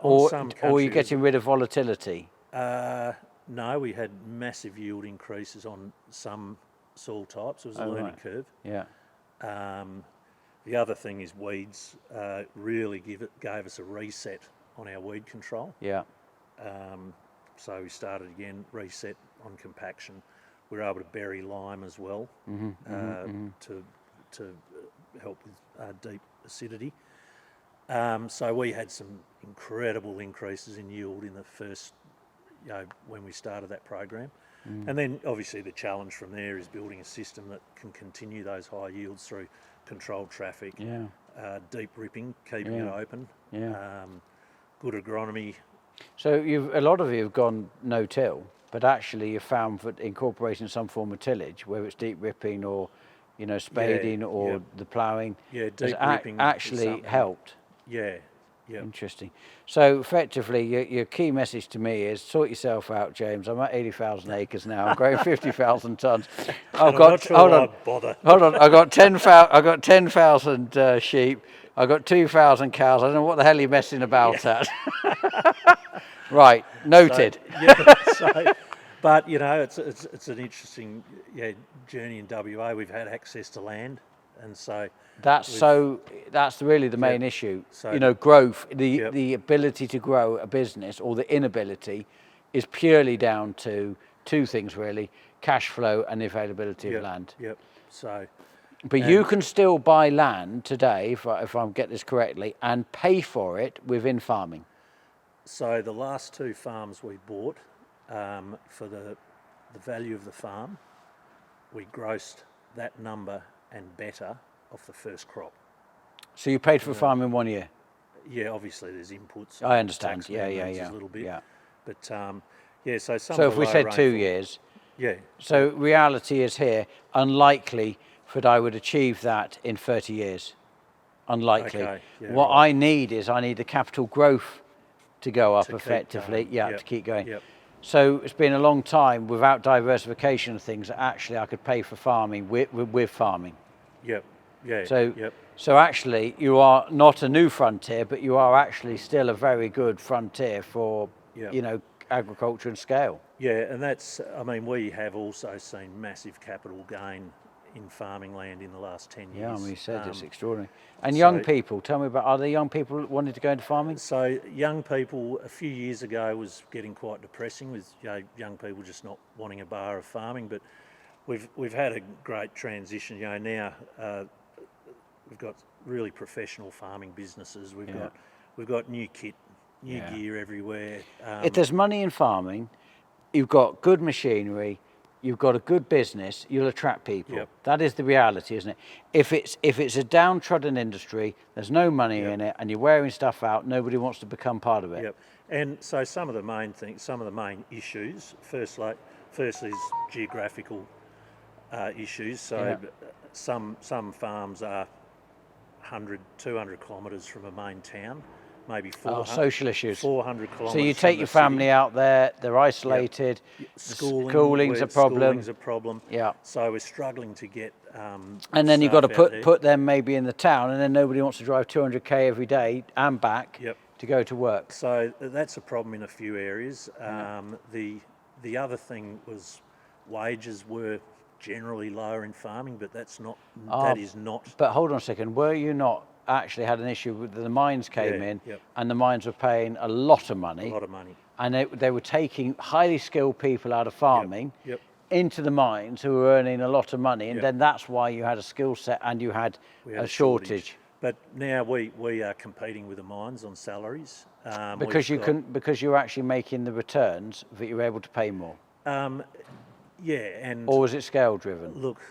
A: Or you're getting rid of volatility?
C: No, we had massive yield increases on some soil types. It was a learning curve.
A: Yeah.
C: The other thing is weeds really gave us a reset on our weed control.
A: Yeah.
C: So we started again, reset on compaction. We were able to bury lime as well to help with deep acidity. So we had some incredible increases in yield in the first, when we started that program. And then obviously the challenge from there is building a system that can continue those high yields through controlled traffic, deep ripping, keeping it open, good agronomy.
A: So a lot of you have gone no-till, but actually you've found that incorporating some form of tillage, whether it's deep ripping or spading or the ploughing,
C: deep ripping
A: actually helped.
C: Yeah.
A: Interesting. So effectively, your key message to me is sort yourself out, James. I'm at 80,000 acres now. I'm growing 50,000 tonnes. Hold on. I got 10,000 sheep. I got 2,000 cows. I don't know what the hell you're messing about at. Right, noted.
C: But it's an interesting journey in WA. We've had access to land, and so that's really the main issue. So, growth, the ability to grow a business, or the inability, is purely down to two things really: cash flow and the availability of land. But you can still buy land today, if I get this correctly, and pay for it within farming. So the last two farms we bought, for the value of the farm, we grossed that number and better off the first crop.
A: So you paid for a farm in 1 year?
C: Yeah, obviously there's inputs.
A: I understand. Yeah.
C: A little bit.
A: Yeah.
C: But so some.
A: So if we said 2 years.
C: Yeah.
A: So reality is here, unlikely that I would achieve that in 30 years. Unlikely.
C: Okay,
A: what I need the capital growth to go up effectively. To keep going.
C: Yep.
A: So it's been a long time without diversification of things that actually I could pay for farming with farming.
C: Yep. Yeah.
A: So actually you are not a new frontier, but you are actually still a very good frontier for agriculture and scale.
C: Yeah, and we have also seen massive capital gain in farming land in the last 10 years.
A: Yeah, you said it's extraordinary. And young people, tell me are there young people wanting to go into farming?
C: So young people, a few years ago, was getting quite depressing with young people just not wanting a bar of farming, but we've had a great transition. Now we've got really professional farming businesses. We've got new kit, new gear everywhere.
A: If there's money in farming, you've got good machinery, you've got a good business, you'll attract people.
C: Yep.
A: That is the reality, isn't it? If it's a downtrodden industry, there's no money in it, and you're wearing stuff out, nobody wants to become part of it.
C: Yep. And so some of the main issues, firstly is geographical issues. So some farms are 100, 200 kilometres from a main town, maybe 400.
A: Social issues.
C: 400 kilometres.
A: So you take your family out there, they're isolated.
C: Yep.
A: Schooling's a problem.
C: Schooling's a problem.
A: Yeah.
C: So we're struggling to get.
A: And then you've got to put them maybe in the town, and then nobody wants to drive 200k every day and back to go to work.
C: So that's a problem in a few areas. The other thing was wages were generally lower in farming, but that is not. But
A: hold on a second, were you not actually had an issue with the mines came in and the mines were paying a lot of money?
C: A lot of money.
A: And they were taking highly skilled people out of farming into the mines who were earning a lot of money, and then that's why you had a skill set and you had a shortage.
C: But now we are competing with the mines on salaries.
A: Because you're actually making the returns that you're able to pay more.
C: And
A: or was it scale driven?
C: Look,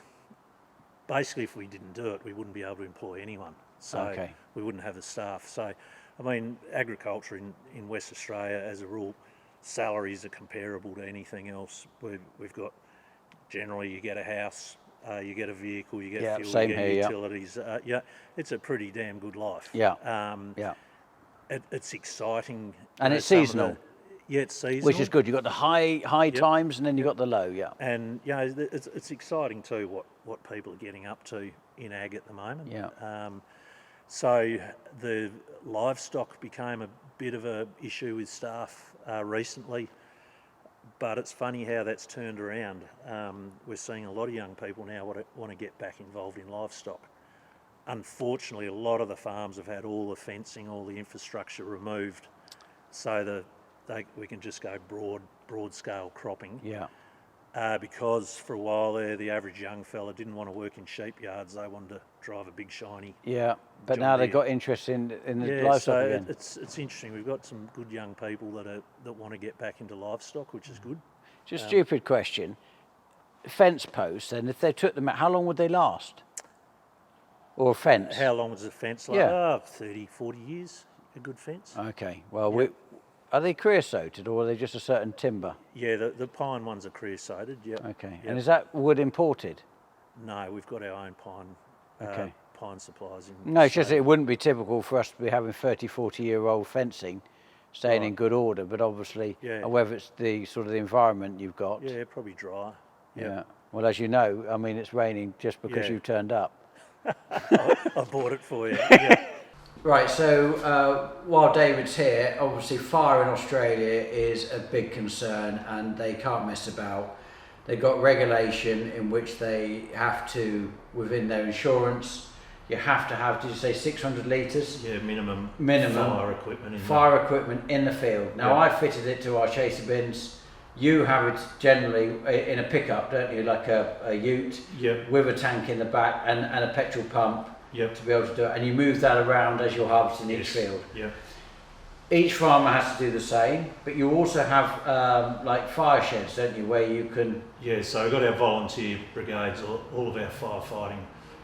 C: basically, if we didn't do it, we wouldn't be able to employ anyone. So we wouldn't have the staff. So, agriculture in West Australia, as a rule, salaries are comparable to anything else. We've got, generally, you get a house, you get a vehicle, you get fuel, you get utilities. It's a pretty damn good life. It's exciting.
A: And it's seasonal.
C: It's seasonal.
A: Which is good. You've got the high times and then you've got the low,
C: And, it's exciting too what people are getting up to in ag at the moment. So the livestock became a bit of an issue with staff recently, but it's funny how that's turned around. We're seeing a lot of young people now want to get back involved in livestock. Unfortunately, a lot of the farms have had all the fencing, all the infrastructure removed, so we can just go broad broad scale cropping.
A: Yeah.
C: Because for a while there, the average young fella didn't want to work in sheep yards. They wanted to drive a big shiny.
A: Yeah, but
C: John
A: now they've
C: Deere.
A: got interest in the
C: Yeah,
A: livestock
C: so
A: again.
C: it's interesting. We've got some good young people that want to get back into livestock, which is good.
A: Just stupid question. Fence posts, and if they took them out, how long would they last? Or a fence?
C: How long was a fence? Like,
A: Yeah.
C: 30, 40 years, a good fence.
A: Okay, well, are they creosoted or are they just a certain timber?
C: Yeah, the pine ones are creosoted, yeah.
A: Okay,
C: Yep.
A: and is that wood imported?
C: No, we've got our own pine
A: Okay.
C: pine supplies.
A: No, it's just it wouldn't be typical for us to be having 30, 40-year-old fencing staying in good order, but obviously, whether it's the sort of the environment you've got.
C: Yeah, probably dry.
A: Yeah. Well, as you know, I mean, it's raining just because you turned up.
C: I bought it for you. Yeah.
A: Right, so while David's here, obviously fire in Australia is a big concern and they can't mess about. They've got regulation in which they have to, within their insurance, you have to have, did you say 600 litres?
C: Yeah, minimum fire equipment in
A: the field. Now I fitted it to our chaser bins. You have it generally in a pickup, don't you, like a ute with a tank in the back and a petrol pump to be able to do it, and you move that around as you're harvesting each field.
C: Yeah.
A: Each farmer has to do the same, but you also have like fire sheds, don't you, where you can...
C: Yeah, so we've got our volunteer brigades, all of our firefighting,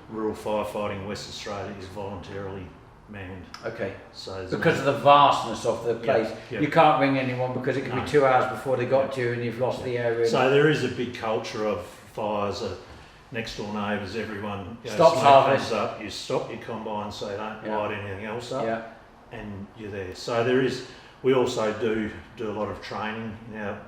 C: rural firefighting in West Australia is voluntarily manned.
A: Okay.
C: So
A: because of the vastness of the place, you can't ring anyone because it can be 2 hours before they got to you and you've lost the area.
C: So there is a big culture of fires. Next door neighbours, everyone
A: stops harvest.
C: Up, you stop your combine so they don't light anything else up, and you're there. So there is. We also do a lot of training in our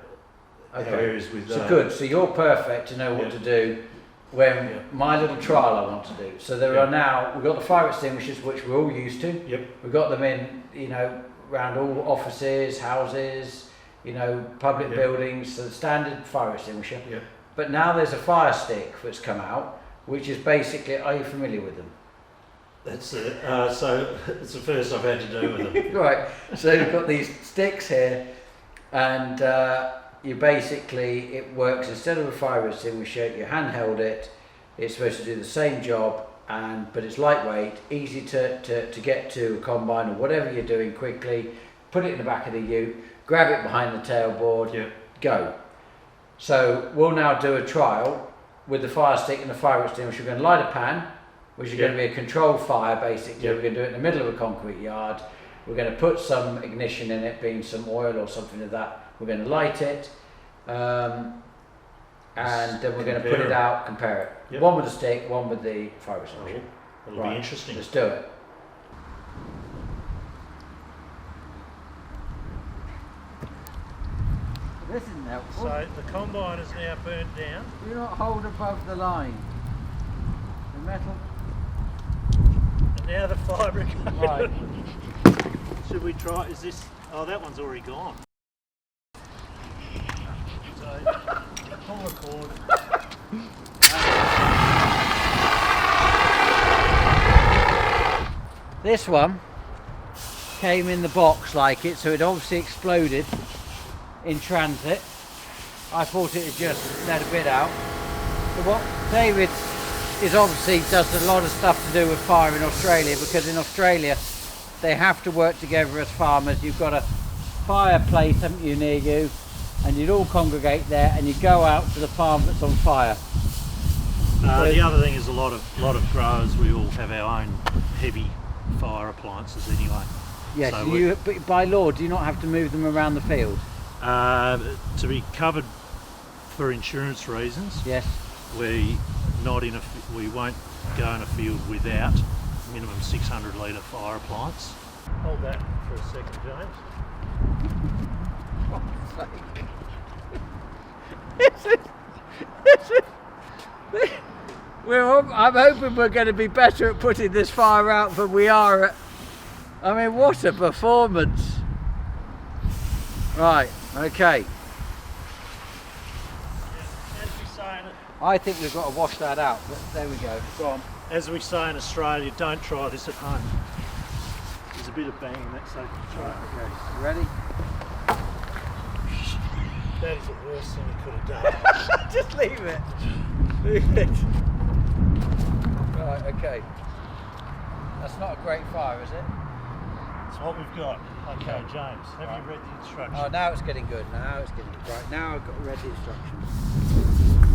C: areas with.
A: So good. So you're perfect to know what to do when my little trial I want to do. So there are now, we've got the fire extinguishers, which we're all used to.
C: Yep.
A: We've got them in, around all offices, houses, public buildings, so the standard fire extinguisher.
C: Yep.
A: But now there's a fire stick that's come out, which is basically, are you familiar with them?
C: That's it. So it's the first I've had to do with them.
A: Right. So you've got these sticks here, and you basically, it works instead of a fire extinguisher, you handheld it. It's supposed to do the same job, but it's lightweight, easy to get to a combine or whatever you're doing quickly. Put it in the back of the ute, grab it behind the tailboard, go. So we'll now do a trial with the fire stick and the fire extinguisher. We're going to light a pan, which is going to be a controlled fire basically. We're going to do it in the middle of a concrete yard. We're going to put some ignition in it, being some oil or something like that. We're going to light it, and then we're going to put it out, compare it. One with the stick, one with the fire extinguisher.
C: That'll be interesting.
A: Let's do it. This isn't helpful.
C: So the combine is now burnt down.
A: Do not hold above the line. The metal.
C: And now the fire brigade.
A: Right.
C: Should we try? Is this? Oh, that one's already gone. So pull the cord.
A: This one came in the box like it, so it obviously exploded in transit. I thought it had just let a bit out. But what David is obviously does a lot of stuff to do with fire in Australia, because in Australia they have to work together as farmers. You've got a fireplace, haven't you, near you, and you'd all congregate there and you go out to the farm that's on fire.
C: The other thing is a lot of growers, we all have our own heavy fire appliances anyway.
A: Yes, so but by law do you not have to move them around the field?
C: To be covered for insurance reasons,
A: yes,
C: we won't go in a field without minimum 600 litre fire appliance. Hold that for a second, James.
A: I'm hoping we're going to be better at putting this fire out than we are at. I mean, what a performance! Right, okay. I think we've got to wash that out, but there we go. Go on.
C: As we say in Australia, don't try this at home. There's a bit of bang in that, so try it.
A: Okay, ready?
C: That is the worst thing you could have done.
A: Just leave it. Leave it. Right, okay. That's not a great fire, is it?
C: That's what we've got. Okay, James, have you read the instructions?
A: Oh, now it's getting good. Now it's getting good. Right, now I've got read the instructions.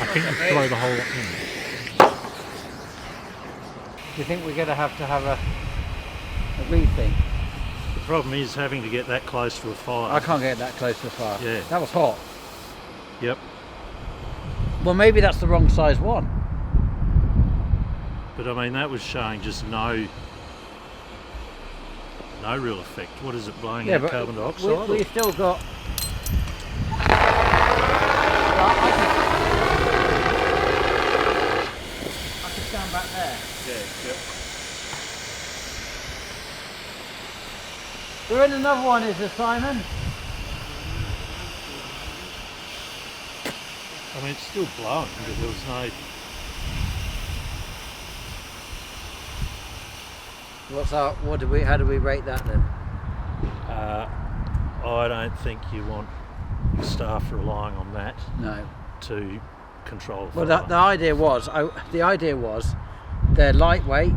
C: I think you throw the whole lot in.
A: Do you think we're going to have a rethink?
C: The problem is having to get that close to a fire.
A: I can't get that close to the fire.
C: Yeah.
A: That was hot.
C: Yep.
A: Well, maybe that's the wrong size one.
C: But I mean, that was showing just no real effect. What is it, blowing out
A: but
C: carbon dioxide?
A: we still got... I can stand back there.
C: Yeah, yep.
A: There is another one, is there, Simon?
C: I mean, it's still blowing, but there was no...
A: How do we rate that then?
C: I don't think you want your staff relying on that
A: No.
C: to control the
A: Well,
C: fire.
A: the idea was they're lightweight,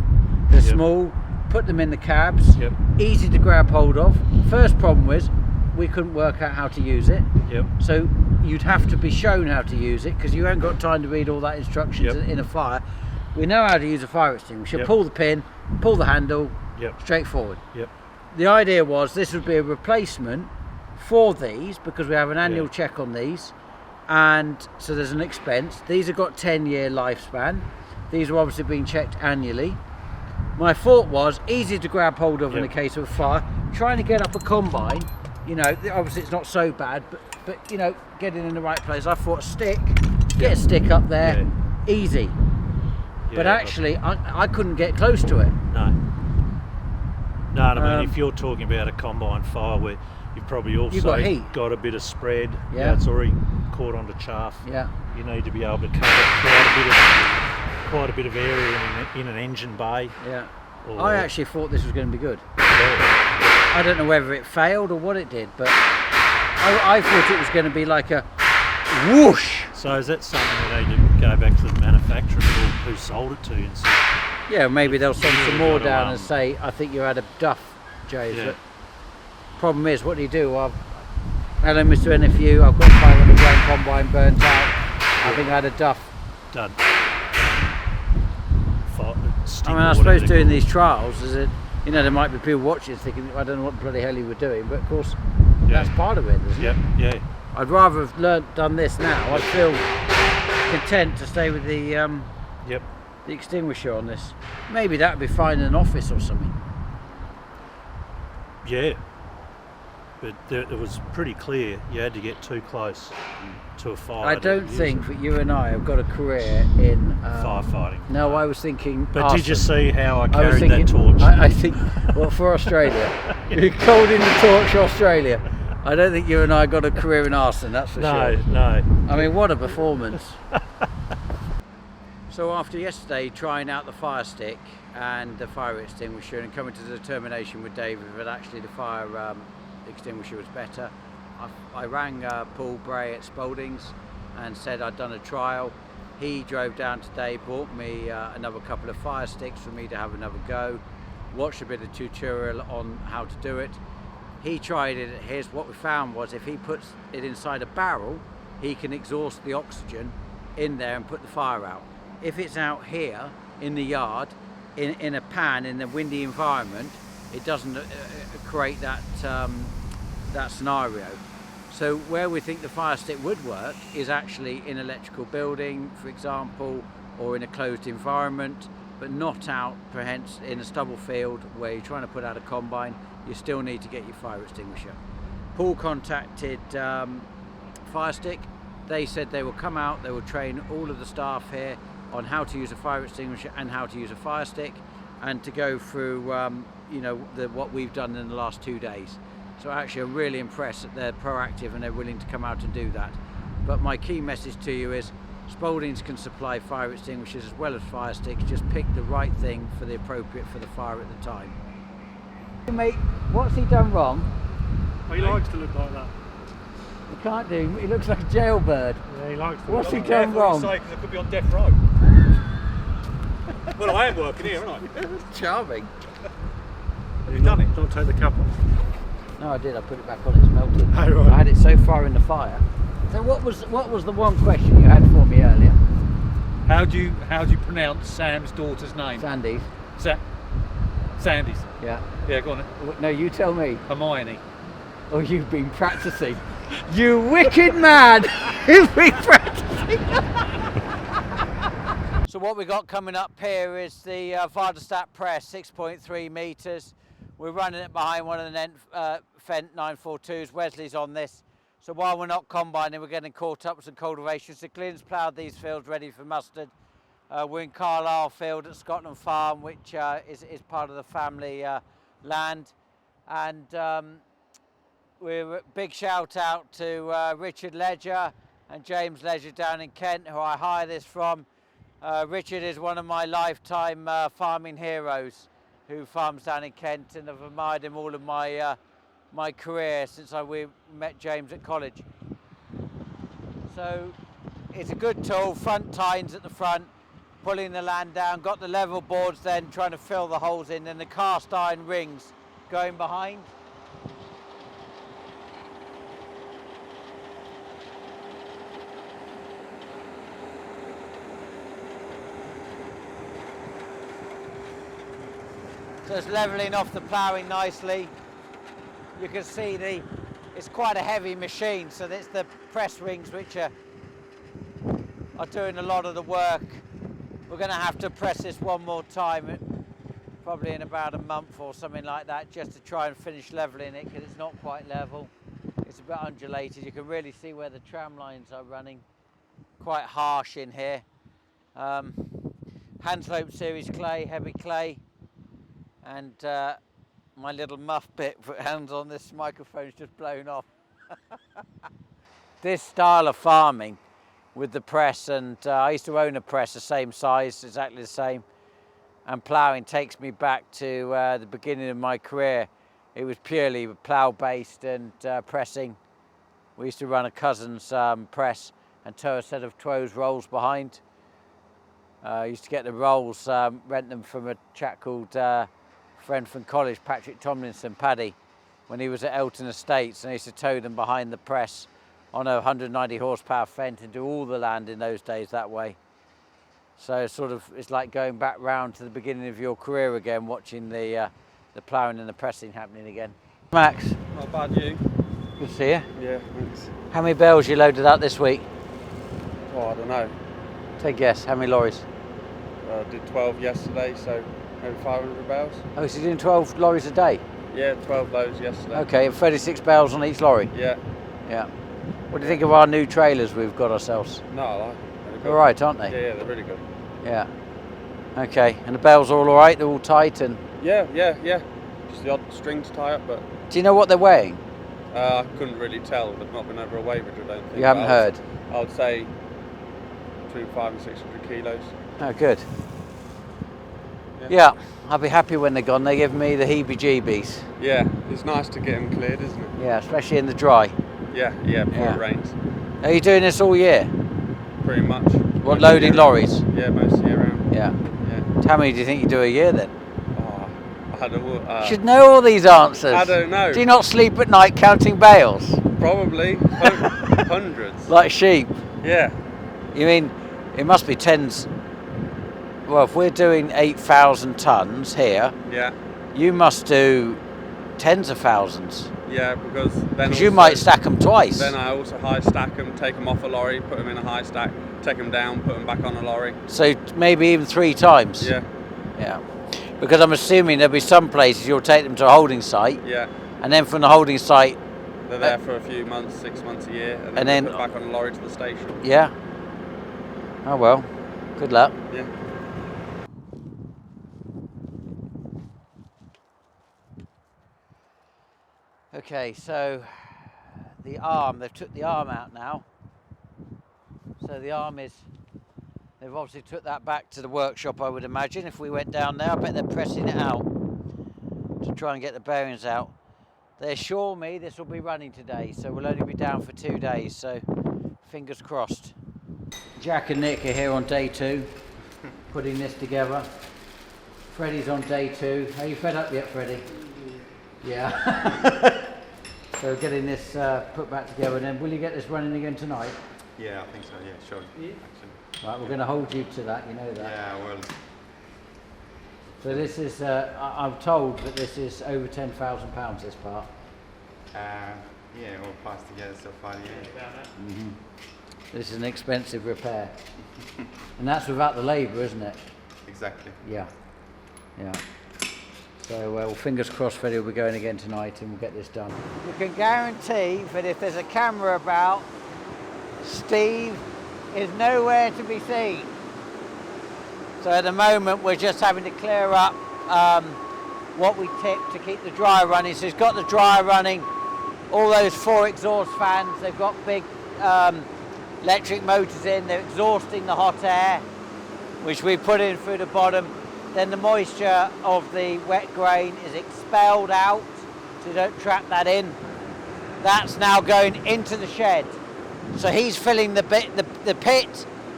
A: they're
C: Yep.
A: small, put them in the cabs,
C: Yep.
A: easy to grab hold of. First problem was we couldn't work out how to use it.
C: Yep.
A: So you'd have to be shown how to use it because you haven't got time to read all that instructions
C: Yep.
A: in a fire. We know how to use a fire extinguisher.
C: Yep.
A: Pull the pin, pull the handle,
C: Yep.
A: straightforward.
C: Yep.
A: The idea was this would be a replacement for these because we have an annual
C: Yeah.
A: check on these, and so there's an expense. These have got 10-year lifespan. These are obviously being checked annually. My thought was easy to grab hold of in
C: Yep.
A: the case of a fire. Trying to get up a combine, you know, obviously it's not so bad, but you know, getting in the right place. I thought get a stick up there, easy. But
C: Yeah,
A: actually, I couldn't get close to it.
C: No. No, I mean, if you're talking about a combine fire where you've probably also
A: got heat.
C: got a bit of spread,
A: Yeah.
C: it's already caught onto chaff.
A: Yeah.
C: You need to be able to cover quite a bit of area in an engine bay.
A: Yeah.
C: Or,
A: I actually thought this was going to be good.
C: yeah.
A: I don't know whether it failed or what it did, but I thought it was going to be like a whoosh.
C: So is that something we need to go back to the manufacturer who sold it to you and say,
A: Yeah, maybe they'll send some more
C: gotta,
A: down and say, I think you had a duff, James.
C: Yeah.
A: But problem is, what do you do? Hello, Mr. NFU, I've got 500 grand combine burnt out. I think I had a duff.
C: done?
A: I mean, I suppose doing these trials is it, you know, there might be people watching thinking, I don't know what the bloody hell you were doing, but of course, that's part of it, isn't it?
C: Yep, yeah.
A: I'd rather have done this now. I'd feel content to stay with the
C: Yep.
A: the extinguisher on this. Maybe that would be fine in an office or something.
C: Yeah. But it was pretty clear you had to get too close to a fire.
A: I don't think that you and I have got a career in
C: firefighting.
A: No, I was thinking.
C: But
A: arson.
C: did you see how I
A: I was
C: carried
A: thinking,
C: that torch?
A: I think, well, for Australia, you're called in the torch, Australia. I don't think you and I got a career in arson. That's for sure.
C: No.
A: I mean, what a performance. So after yesterday trying out the fire stick and the fire extinguisher and coming to the determination with David that actually the fire extinguisher was better, I rang Paul Bray at Spaldings and said I'd done a trial. He drove down today, bought me another couple of fire sticks for me to have another go, watched a bit of tutorial on how to do it. He tried it at his. What we found was if he puts it inside a barrel, he can exhaust the oxygen in there and put the fire out. If it's out here in the yard, in a pan, in a windy environment, it doesn't create that that scenario. So where we think the fire stick would work is actually in an electrical building, for example, or in a closed environment, but not out perhaps in a stubble field where you're trying to put out a combine. You still need to get your fire extinguisher. Paul contacted Fire Stick. They said they will come out, they will train all of the staff here on how to use a fire extinguisher and how to use a fire stick, and to go through what we've done in the last 2 days. So actually I'm really impressed that they're proactive and they're willing to come out and do that. But my key message to you is Spaldings can supply fire extinguishers as well as fire sticks. Just pick the right thing for the appropriate for the fire at the time. Mate, what's he done wrong?
D: He likes to look like that.
A: He can't do. He looks like a jailbird.
D: Yeah, he likes to.
A: What's he
D: look
A: done wrong?
D: Because I could be on death row. Well, I am working here, aren't I?
A: Charming.
D: Have you done it? Don't take the cap off.
A: No, I did. I put it back on. It's melted.
D: Oh, right.
A: I had it so far in the fire. So what was the one question you had for me earlier?
D: How do you pronounce Sam's daughter's name?
A: Sandy's.
D: Sandy's.
A: Yeah.
D: Yeah, go on then.
A: No, you tell me.
D: Hermione.
A: Oh, you've been practicing. You wicked man! You've been practicing. So what we got coming up here is the Vaderstad Press, 6.3 metres. We're running it behind one of the Fendt 942s. Wesley's on this. So while we're not combining, we're getting caught up with some cultivation. So Glynn's ploughed these fields ready for mustard. We're in Carlisle field at Scotland Farm, which is part of the family land. And we're big shout out to Richard Ledger and James Ledger down in Kent, who I hire this from. Richard is one of my lifetime farming heroes who farms down in Kent, and I've admired him all of my career since we met James at college. So it's a good tool, front tines at the front, pulling the land down, got the level boards then trying to fill the holes in, and the cast iron rings going behind. So it's levelling off the ploughing nicely. You can see it's quite a heavy machine, so it's the press rings which are doing a lot of the work. We're going to have to press this one more time, probably in about a month or something like that, just to try and finish levelling it, because it's not quite level. It's a bit undulated. You can really see where the tram lines are running. Quite harsh in here. Hand slope series clay, heavy clay. And my little muff bit for hands on this microphone's just blown off. This style of farming with the press, and I used to own a press the same size, exactly the same, and ploughing takes me back to the beginning of my career. It was purely plough based and pressing. We used to run a cousin's press and tow a set of 12 rolls behind. I used to get the rolls, rent them from a chap called friend from college, Patrick Tomlinson, Paddy, when he was at Elton Estates, and I used to tow them behind the press on a 190 horsepower Fendt and do all the land in those days that way. So it's like going back round to the beginning of your career again, watching the ploughing and the pressing happening again. Max.
E: Not bad, you?
A: Good to see you.
E: Yeah, thanks.
A: How many bales you loaded up this week?
E: Oh, I don't know.
A: Take a guess, how many lorries?
E: Did 12 yesterday, so maybe 500 bales.
A: Oh, so you're doing 12 lorries a day?
E: Yeah, 12 loads yesterday.
A: Okay, 36 bales on each lorry?
E: Yeah.
A: Yeah. What do you think of our new trailers we've got ourselves?
E: No, I like them.
A: They're all right, aren't they?
E: Yeah, they're really good.
A: Yeah. Okay, and the bales are all right? They're all tight and...
E: Yeah. Just the odd string to tie up, but...
A: Do you know what they're weighing?
E: I couldn't really tell. They've not been over a weighbridge, I don't think.
A: You haven't heard?
E: I would say between 500 and 600 kilos.
A: Oh, good. Yeah, I'll be happy when they're gone. They give me the heebie-jeebies.
E: Yeah, it's nice to get them cleared, isn't it?
A: Yeah, especially in the dry.
E: Yeah, before it rains.
A: Are you doing this all year?
E: Pretty much.
A: What, loading lorries?
E: Yeah, most of the year round.
A: Yeah.
E: Yeah.
A: How many do you think you do a year then?
E: Oh, I don't know.
A: You should know all these answers.
E: I don't know.
A: Do you not sleep at night counting bales?
E: Probably. Hundreds.
A: Like sheep?
E: Yeah.
A: You mean, it must be tens. Well, if we're doing 8,000 tonnes here,
E: Yeah.
A: you must do tens of thousands.
E: Yeah, because then...
A: Because you might stack them twice.
E: Then I also high stack them, take them off a lorry, put them in a high stack, take them down, put them back on a lorry.
A: So maybe even 3 times?
E: Yeah.
A: Yeah. Because I'm assuming there'll be some places you'll take them to a holding site.
E: Yeah.
A: And then from the holding site...
E: They're there for a few months, 6 months, a year, and then put back on a lorry to the station.
A: Yeah. Oh well. Good luck.
E: Yeah.
A: Okay, so the arm, they've took the arm out now. So the arm is, they've obviously took that back to the workshop, I would imagine. If we went down there, I bet they're pressing it out to try and get the bearings out. They assure me this will be running today, so we'll only be down for 2 days, so fingers crossed. Jack and Nick are here on day 2, putting this together. Freddie's on day 2. Are you fed up yet, Freddie? Yeah. So getting this put back together, and then will you get this running again tonight?
F: Yeah, I think so, yeah, sure.
A: Yeah. Right, we're going to hold you to that, you know that.
F: Yeah, well.
A: So this is, I'm told that this is over £10,000, this part.
F: Yeah, all parts together so far, yeah.
A: Mm-hmm. This is an expensive repair. And that's without the labour, isn't it?
F: Exactly.
A: Yeah. So, well, fingers crossed Freddie will be going again tonight and we'll get this done. We can guarantee that if there's a camera about, Steve is nowhere to be seen. So at the moment we're just having to clear up what we tipped to keep the dryer running. So he's got the dryer running, all those 4 exhaust fans, they've got big electric motors in, they're exhausting the hot air, which we put in through the bottom. Then the moisture of the wet grain is expelled out, so you don't trap that in. That's now going into the shed. So he's filling the pit,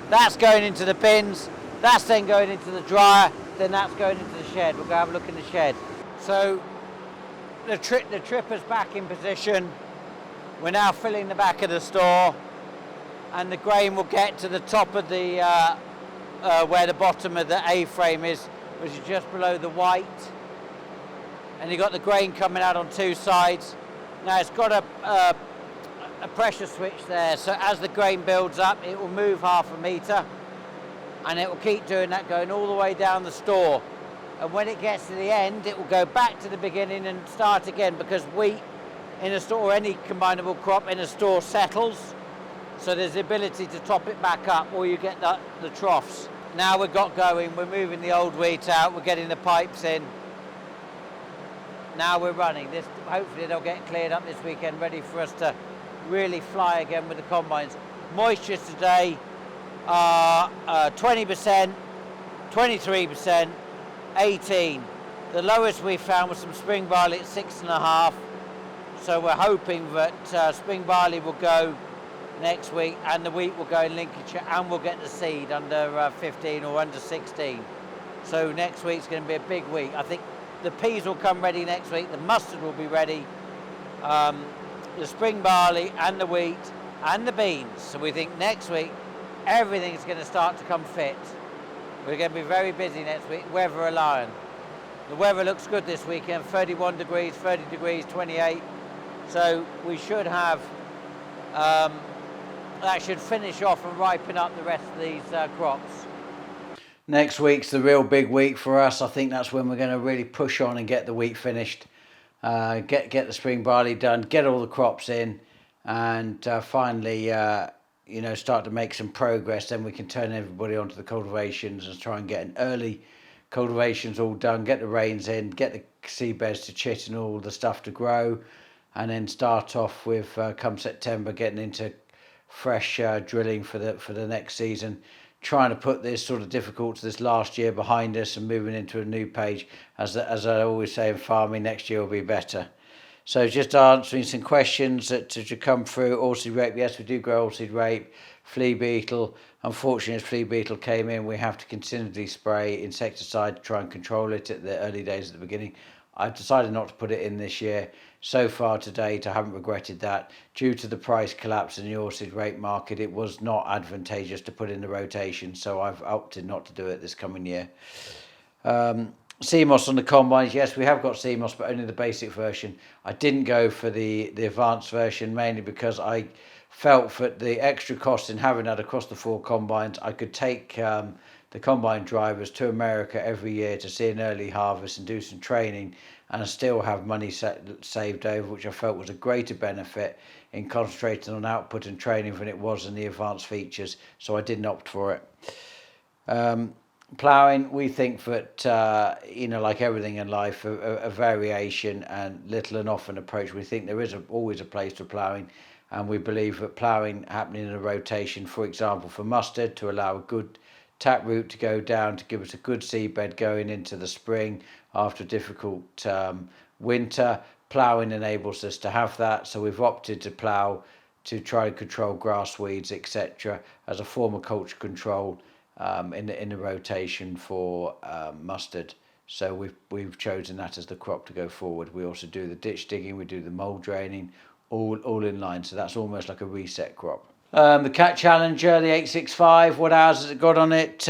A: that's going into the bins, that's then going into the dryer, then that's going into the shed. We'll go have a look in the shed. So the tripper's back in position. We're now filling the back of the store, and the grain will get to the top of the, where the bottom of the A-frame is, which is just below the white. And you've got the grain coming out on 2 sides. Now it's got a pressure switch there, so as the grain builds up, it will move 1/2 metre, and it will keep doing that, going all the way down the store. And when it gets to the end, it will go back to the beginning and start again, because wheat in a store, any combinable crop in a store, settles. So there's the ability to top it back up, or you get the troughs. Now we've got going, we're moving the old wheat out, we're getting the pipes in. Now we're running. This, hopefully they'll get cleared up this weekend, ready for us to really fly again with the combines. Moistures today are 20%, 23%, 18%. The lowest we found was some spring barley at 6.5. So we're hoping that spring barley will go next week, and the wheat will go in Lincolnshire, and we'll get the seed under 15 or under 16. So next week's going to be a big week. I think the peas will come ready next week, the mustard will be ready, the spring barley and the wheat and the beans. So we think next week everything's going to start to come fit. We're going to be very busy next week, weather allowing. The weather looks good this weekend, 31 degrees, 30 degrees, 28. So we should have, that should finish off and ripen up the rest of these crops. Next week's the real big week for us. I think that's when we're going to really push on and get the wheat finished, get the spring barley done, get all the crops in, and finally, you know, start to make some progress. Then we can turn everybody onto the cultivations and try and get an early cultivations all done, get the rains in, get the seed beds to chit and all the stuff to grow, and then start off with come September getting into fresh drilling for the next season, trying to put this sort of difficult to this last year behind us and moving into a new page. As I always say in farming, next year will be better. So just answering some questions that to come through. Oilseed rape, yes, we do grow oilseed rape. Flea beetle, unfortunately as flea beetle came in, we have to continually spray insecticide to try and control it at the early days at the beginning. I've decided not to put it in this year. So far to date, I haven't regretted that. Due to the price collapse in the oilseed rape market, it was not advantageous to put in the rotation, so I've opted not to do it this coming year. CMOS on the combines, yes, we have got CMOS, but only the basic version. I didn't go for the advanced version, mainly because I felt that the extra cost in having that across the 4 combines, I could take the combine drivers to America every year to see an early harvest and do some training, and still have money saved over, which I felt was a greater benefit in concentrating on output and training than it was in the advanced features, so I didn't opt for it. Ploughing, we think that, like everything in life, a variation and little and often approach. We think there is always a place for ploughing, and we believe that ploughing happening in a rotation, for example, for mustard, to allow a good tap root to go down, to give us a good seedbed going into the spring after a difficult winter. Ploughing enables us to have that, so we've opted to plough to try and control grass weeds, etc., as a form of culture control in the rotation for mustard. So we've chosen that as the crop to go forward. We also do the ditch digging, we do the mould draining, all in line. So that's almost like a reset crop. The Cat Challenger, the 865, what hours has it got on it?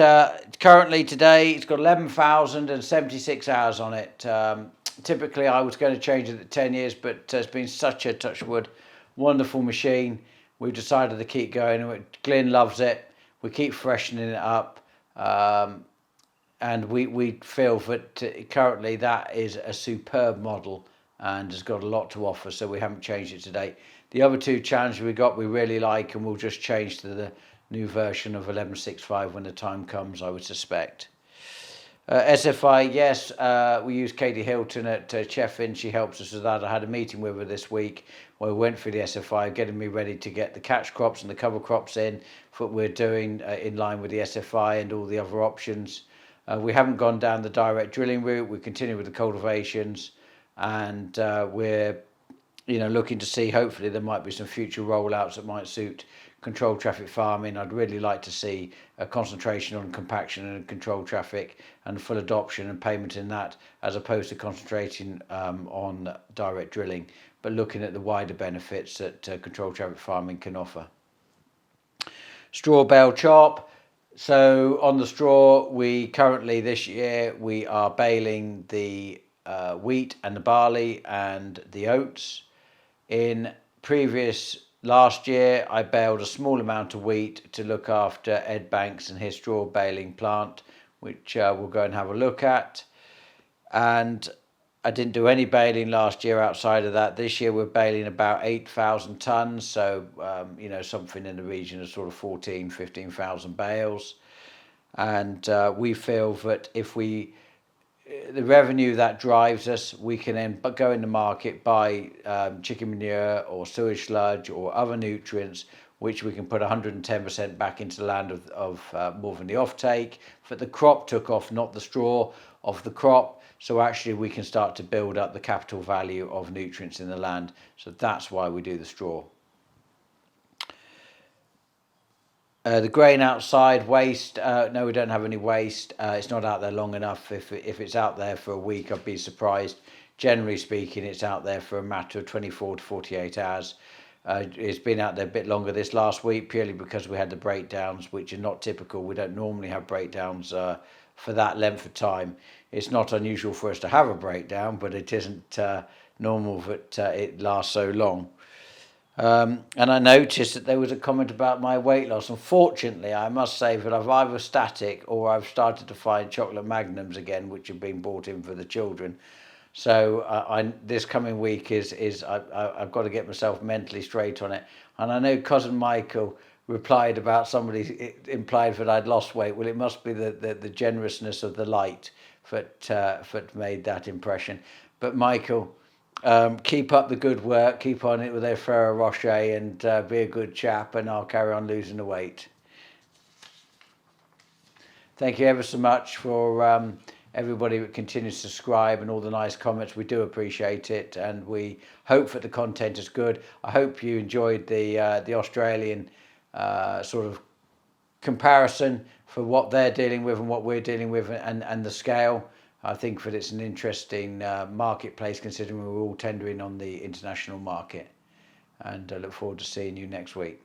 A: Currently today, it's got 11,076 hours on it. Typically, I was going to change it at 10 years, but it's been such a, touch wood, wonderful machine. We've decided to keep going. Glynn loves it. We keep freshening it up. And we feel that currently that is a superb model and has got a lot to offer, so we haven't changed it today. The other two challenges we really like, and we'll just change to the new version of 1165 when the time comes, I would suspect. SFI, yes, we use Katie Hilton at Cheffin. She helps us with that. I had a meeting with her this week where we went through the SFI, getting me ready to get the catch crops and the cover crops in for what we're doing in line with the SFI and all the other options. We haven't gone down the direct drilling route. We continue with the cultivations, and we're looking to see, hopefully there might be some future rollouts that might suit controlled traffic farming. I'd really like to see a concentration on compaction and controlled traffic and full adoption and payment in that, as opposed to concentrating on direct drilling, but looking at the wider benefits that controlled traffic farming can offer. Straw bale chop. So on the straw, we currently this year we are baling the wheat and the barley and the oats. In last year, I baled a small amount of wheat to look after Ed Banks and his straw baling plant, which we'll go and have a look at. And I didn't do any baling last year outside of that. This year we're baling about 8,000 tonnes, so something in the region of sort of 15,000 bales. And we feel that if the revenue that drives us, we can then go in the market, buy chicken manure or sewage sludge or other nutrients, which we can put 110% back into the land of more than the offtake. But the crop took off, not the straw of the crop. So actually we can start to build up the capital value of nutrients in the land. So that's why we do the straw. The grain outside, waste, no, we don't have any waste. It's not out there long enough. If it's out there for a week, I'd be surprised. Generally speaking, it's out there for a matter of 24 to 48 hours. It's been out there a bit longer this last week, purely because we had the breakdowns, which are not typical. We don't normally have breakdowns for that length of time. It's not unusual for us to have a breakdown, but it isn't normal that it lasts so long. And I noticed that there was a comment about my weight loss. Unfortunately, I must say that I've either static or I've started to find chocolate magnums again, which have been bought in for the children. So this coming week I've got to get myself mentally straight on it. And I know cousin Michael replied about somebody implied that I'd lost weight. Well, it must be the generousness of the light that made that impression. But Michael, keep up the good work, keep on it with their Ferrero Rocher, and be a good chap, and I'll carry on losing the weight. Thank you ever so much for everybody that continues to subscribe and all the nice comments. We do appreciate it, and we hope that the content is good. I hope you enjoyed the Australian sort of comparison for what they're dealing with and what we're dealing with, and the scale. I think that it's an interesting marketplace, considering we're all tendering on the international market. And I look forward to seeing you next week.